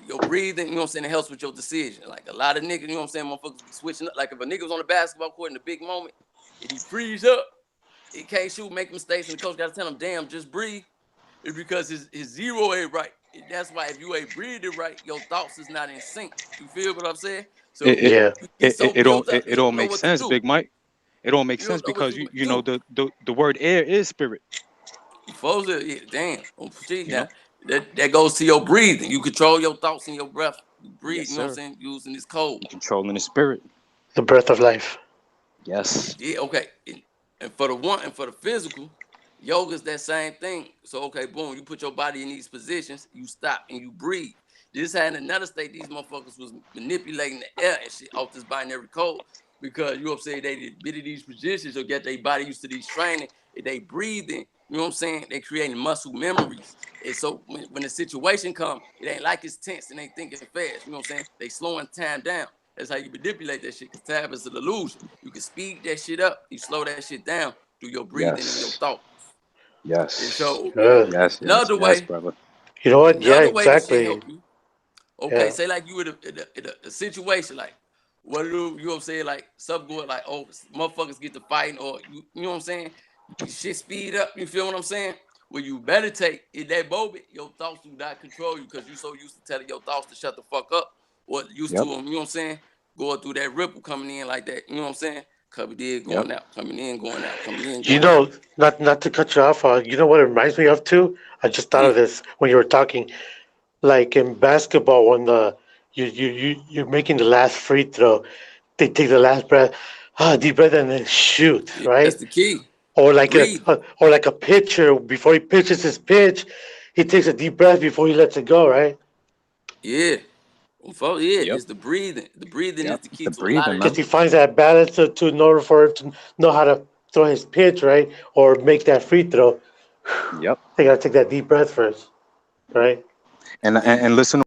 Your breathing, you know what I'm saying, it helps with your decision. Like a lot of niggas, you know what I'm saying, motherfuckers be switching up. Like if a nigga was on the basketball court in a big moment, and he freeze up, he can't shoot, make mistakes, and the coach got to tell him, damn, just breathe. It's because his zero ain't right. And that's why if you ain't breathing right, your thoughts is not in sync. You feel what I'm saying? So It Yeah. you get so it built don't up, it you don't don't know make what to sense, do. Big Mike. It don't make You sense don't know what because you you know do. the word air is spirit. You supposed to, yeah, damn. See, You know. that goes to your breathing. You control your thoughts and your breath. You breathe, Yes, you know what I'm sir. saying, using this code. You controlling the spirit. The breath of life. Yes. Yeah, okay. And for the one and for the physical, yoga's that same thing. So okay, boom, you put your body in these positions, you stop and you breathe. This had in another state, these motherfuckers was manipulating the air and shit off this binary code because you know what I'm saying, they did bit of these positions or get their body used to these training, and they breathing, you know what I'm saying? They creating muscle memories. And so when the situation come, it ain't like it's tense and they thinking fast, you know what I'm saying? They slowing time down. That's how you manipulate that shit, because time is an illusion. You can speed that shit up, you slow that shit down through your breathing and your Yes. thoughts. And Yes. so Good. another Yes, way, brother. You know what? Yeah, another way this shit exactly. help you. Okay, Yeah. say like you in a situation like what do you know what I'm saying? Like something going like, oh, motherfuckers get to fighting, or you know what I'm saying? You shit speed up, you feel what I'm saying? When you meditate in that moment, your thoughts do not control you because you so used to telling your thoughts to shut the fuck up, or used to Yep. them, you know what I'm saying? Going through that ripple coming in like that, you know what I'm saying? Coming in, Yep. going out, coming in, going out, coming in, You going out. know, not to cut you off. You know what it reminds me of too? I just thought Yeah, of this when you were talking. Like in basketball, when you're making the last free throw, they take the last breath, deep breath, and then shoot, yeah, that's right? the key. Breathe. Or like a pitcher before he pitches his pitch, he takes a deep breath before he lets it go, right? Yeah. Yeah, Yep. it's the breathing. The breathing is Yep. the It's key the to a lot breathing, of that Because man. he shit. finds that balance to in order for him to know how to throw his pitch, right? Or make that free throw. Yep. They gotta take that deep breath first, right? And Yeah. listen